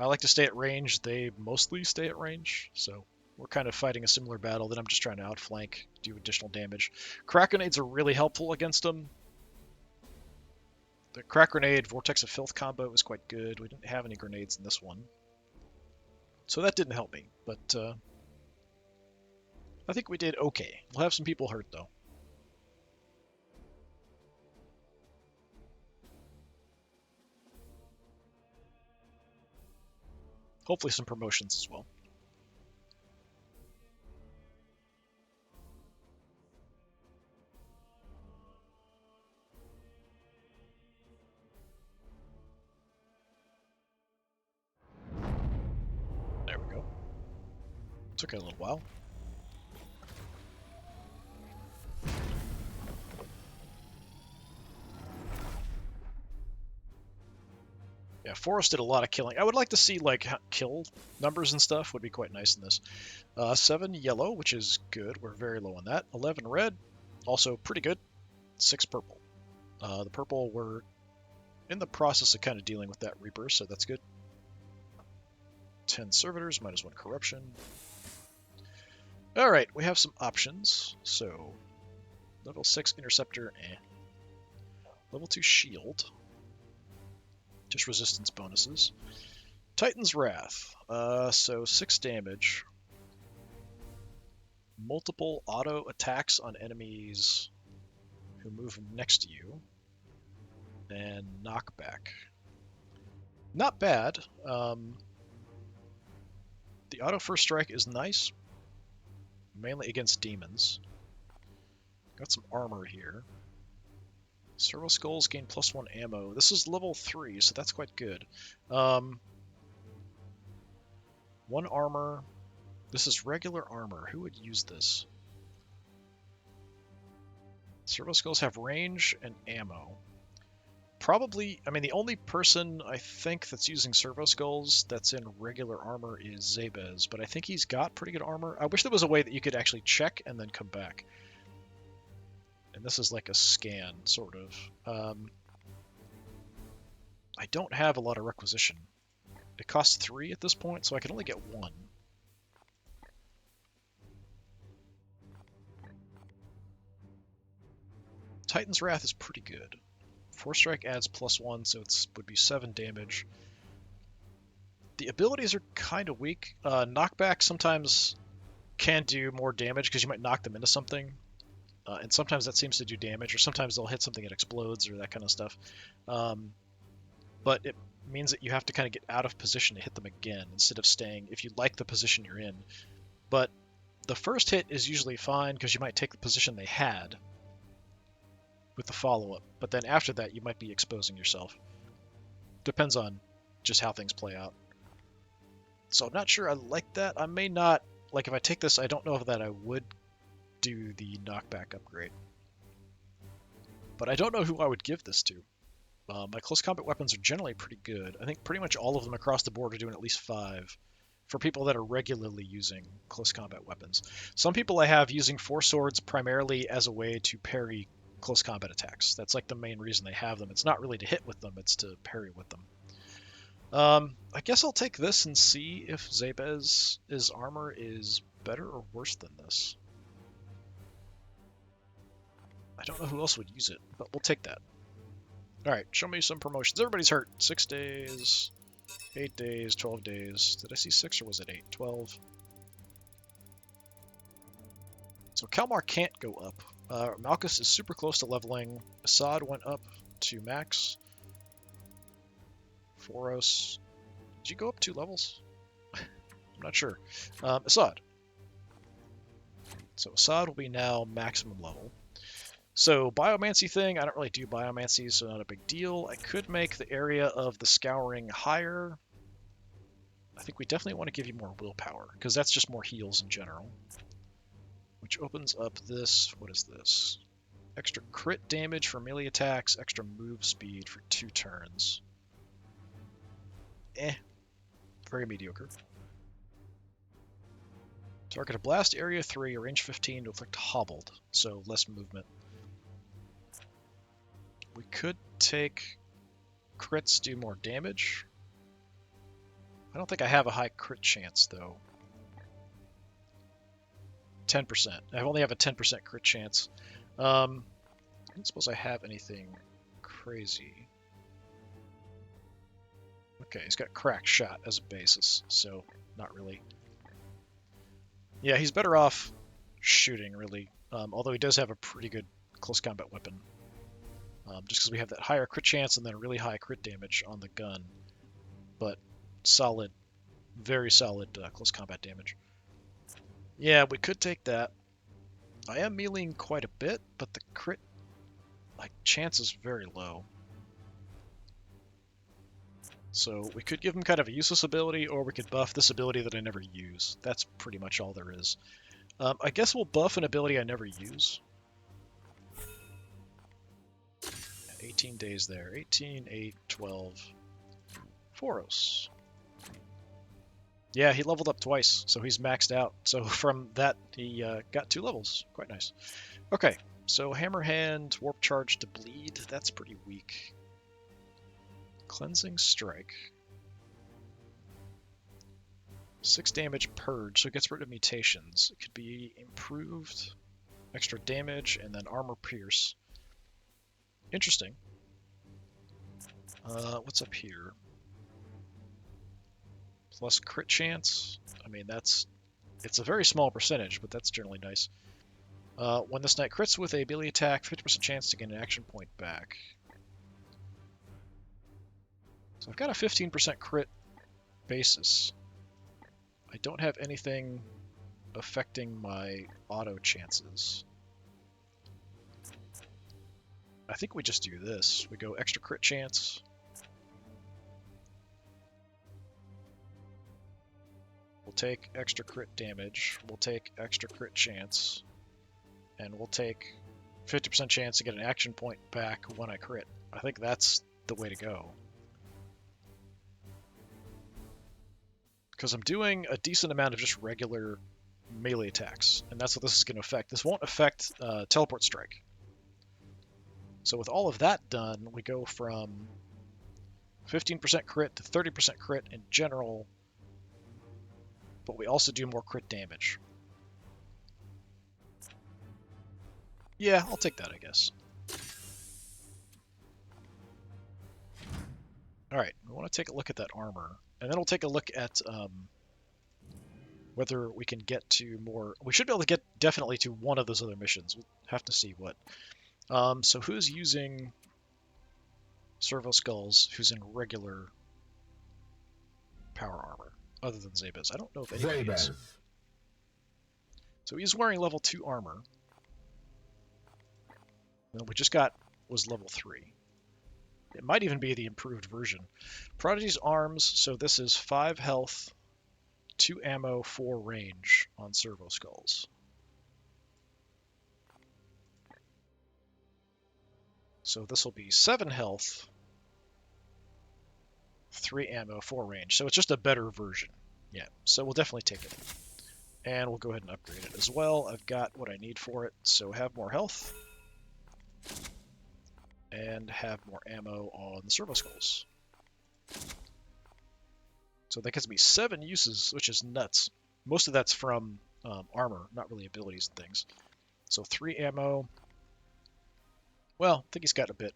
I like to stay at range. They mostly stay at range, so we're kind of fighting a similar battle. Then I'm just trying to outflank, do additional damage. Crack grenades are really helpful against them. The crack grenade Vortex of Filth combo is quite good. We didn't have any grenades in this one. So that didn't help me, but I think we did okay. We'll have some people hurt, though. Hopefully some promotions as well. There we go. Took a little while. Yeah, Forest did a lot of killing. I would like to see, like, kill numbers and stuff would be quite nice in this. 7 yellow, which is good. We're very low on that. 11 red, also pretty good. 6 purple. The purple, we're in the process of kind of dealing with that Reaper, so that's good. 10 servitors, -1 corruption. Alright, we have some options. So, level 6 interceptor, eh. Level 2 shield. Just resistance bonuses. Titan's Wrath. So 6 damage. Multiple auto attacks on enemies who move next to you. And knockback. Not bad. The auto first strike is nice. Mainly against demons. Got some armor here. Servo Skulls gain +1 ammo. This is level 3, so that's quite good. 1 armor. This is regular armor. Who would use this? Servo Skulls have range and ammo. Probably, I mean, the only person I think that's using Servo Skulls that's in regular armor is Zabez, but I think he's got pretty good armor. I wish there was a way that you could actually check and then come back. And this is like a scan, sort of. I don't have a lot of requisition. It costs 3 at this point, so I can only get 1. Titan's Wrath is pretty good. 4 strike adds +1, so it would be 7 damage. The abilities are kind of weak. Knockback sometimes can do more damage because you might knock them into something. And sometimes that seems to do damage, or sometimes they'll hit something that explodes or that kind of stuff. But it means that you have to kind of get out of position to hit them again instead of staying if you like the position you're in. But the first hit is usually fine because you might take the position they had with the follow-up. But then after that, you might be exposing yourself. Depends on just how things play out. So I'm not sure I like that. I may not, like if I take this, I don't know if that I would do the knockback upgrade. But I don't know who I would give this to. My close combat weapons are generally pretty good. I think pretty much all of them across the board are doing at least 5 for people that are regularly using close combat weapons. Some people I have using 4 swords primarily as a way to parry close combat attacks. That's like the main reason they have them. It's not really to hit with them, it's to parry with them. I guess I'll take this and see if Zabez's armor is better or worse than this. I don't know who else would use it, but we'll take that. Alright, show me some promotions. Everybody's hurt. 6 days, 8 days, 12 days. Did I see 6 or was it 8? 12. So Kalmar can't go up. Malchus is super close to leveling. Assad went up to max. Foros. Did you go up 2 levels? I'm not sure. Assad. So Assad will be now maximum level. So biomancy thing, I don't really do biomancy, so not a big deal. I could make the area of the scouring higher. I think we definitely want to give you more willpower, because that's just more heals in general. Which opens up this, what is this? Extra crit damage for melee attacks, extra move speed for 2 turns. Very mediocre. Target a blast area 3, range 15 to afflict hobbled, so less movement. We could take crits, do more damage. I don't think I have a high crit chance, though. 10%. I only have a 10% crit chance. I don't suppose I have anything crazy. Okay, he's got cracked shot as a basis, so not really. Yeah, he's better off shooting, really. Although he does have a pretty good close combat weapon. Just because we have that higher crit chance and then a really high crit damage on the gun. But solid, very solid close combat damage. Yeah, we could take that. I am meleeing quite a bit, but the crit chance is very low. So we could give him kind of a useless ability, or we could buff this ability that I never use. That's pretty much all there is. I guess we'll buff an ability I never use. 18 days there. 18, 8, 12. Foros. Yeah, he leveled up twice, so he's maxed out. So from that, he got 2 levels. Quite nice. Okay, so Hammer Hand, Warp Charge to bleed. That's pretty weak. Cleansing Strike. 6 damage purge, so it gets rid of mutations. It could be improved, extra damage, and then armor pierce. Interesting. What's up here? Plus crit chance. I mean, it's a very small percentage, but that's generally nice. When this knight crits with a melee attack, 50% chance to get an action point back. So I've got a 15% crit basis. I don't have anything affecting my auto chances. I think we just do this. We go extra crit chance. We'll take extra crit damage. We'll take extra crit chance. And we'll take 50% chance to get an action point back when I crit. I think that's the way to go. Because I'm doing a decent amount of just regular melee attacks, and that's what this is going to affect. This won't affect Teleport Strike. So with all of that done, we go from 15% crit to 30% crit in general, but we also do more crit damage. Yeah, I'll take that, I guess. Alright, we want to take a look at that armor. And then we'll take a look at whether we can get to more... We should be able to get definitely to one of those other missions. We'll have to see what. So who's using Servo Skulls, who's in regular power armor, other than Zabez? I don't know if anybody is. So he's wearing level 2 armor. And we just got was level 3. It might even be the improved version. Prodigy's arms, so this is 5 health, 2 ammo, 4 range on Servo Skulls. So this will be 7 health, 3 ammo, 4 range. So it's just a better version. Yeah, so we'll definitely take it. And we'll go ahead and upgrade it as well. I've got what I need for it, so have more health. And have more ammo on the Servo Skulls. So that gives me 7 uses, which is nuts. Most of that's from armor, not really abilities and things. So 3 ammo. Well, I think he's got a bit.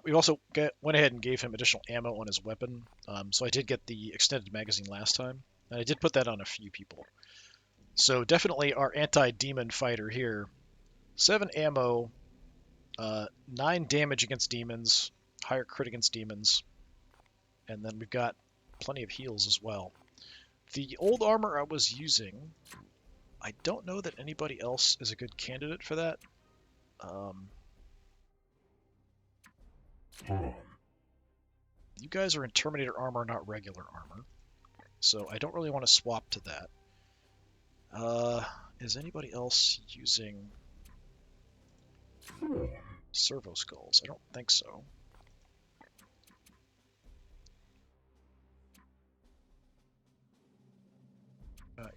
We also went ahead and gave him additional ammo on his weapon. So I did get the extended magazine last time. And I did put that on a few people. So definitely our anti-demon fighter here. 7 ammo. 9 damage against demons, higher crit against demons, and then we've got plenty of heals as well. The old armor I was using, I don't know that anybody else is a good candidate for that. You guys are in Terminator armor, not regular armor, so I don't really want to swap to that. Is anybody else using Servo Skulls? I don't think so.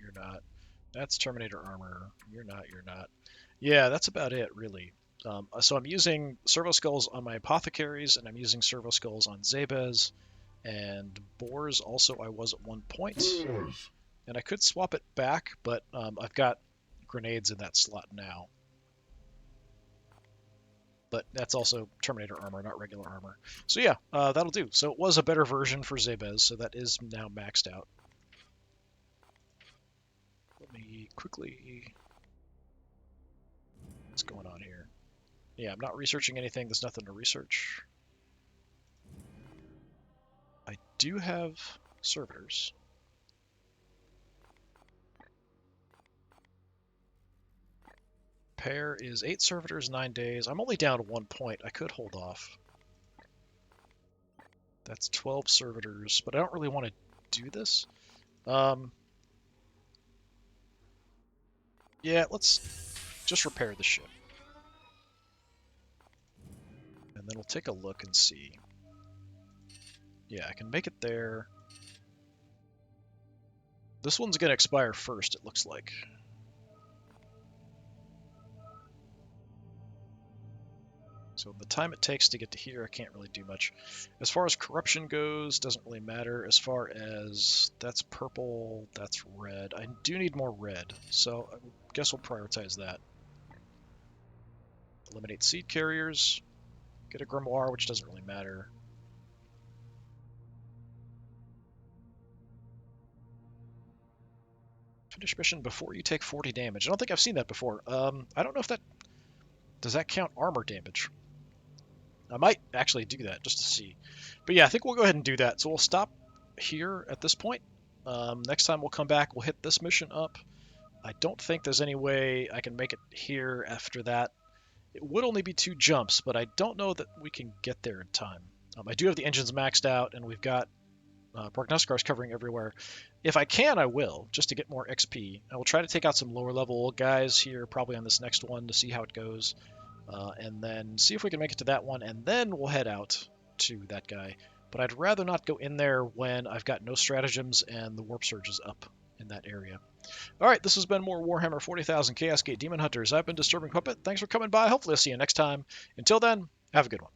You're not. That's Terminator armor. You're not. Yeah, that's about it, really. So I'm using Servo Skulls on my Apothecaries, and I'm using Servo Skulls on Zabez, and Boars also I was at one point. And I could swap it back, but I've got grenades in that slot now. but that's also Terminator armor, not regular armor. So yeah, that'll do. So it was a better version for Zabez, so that is now maxed out. Let me quickly... What's going on here? Yeah, I'm not researching anything. There's nothing to research. I do have servitors. Pair is 8 servitors, 9 days. I'm only down 1 point. I could hold off. That's 12 servitors, but I don't really want to do this. Yeah, let's just repair the ship. And then we'll take a look and see. Yeah, I can make it there. This one's going to expire first, it looks like. So the time it takes to get to here, I can't really do much. As far as corruption goes, doesn't really matter. As far as that's purple, that's red. I do need more red, so I guess we'll prioritize that. Eliminate seed carriers. Get a grimoire, which doesn't really matter. Finish mission before you take 40 damage. I don't think I've seen that before. I don't know if that... Does that count armor damage? I might actually do that just to see. But yeah, I think we'll go ahead and do that. So we'll stop here at this point. Next time we'll come back, we'll hit this mission up. I don't think there's any way I can make it here after that. It would only be 2 jumps, but I don't know that we can get there in time. I do have the engines maxed out, and we've got prognosticators covering everywhere. If I can, I will, just to get more XP. I will try to take out some lower level guys here, probably on this next one, to see how it goes. And then see if we can make it to that one, and then we'll head out to that guy. But I'd rather not go in there when I've got no stratagems and the warp surge is up in that area. Alright, this has been more Warhammer 40,000 Chaos Gate Demon Hunters. I've been Disturbing Puppet. Thanks for coming by. Hopefully I'll see you next time. Until then, have a good one.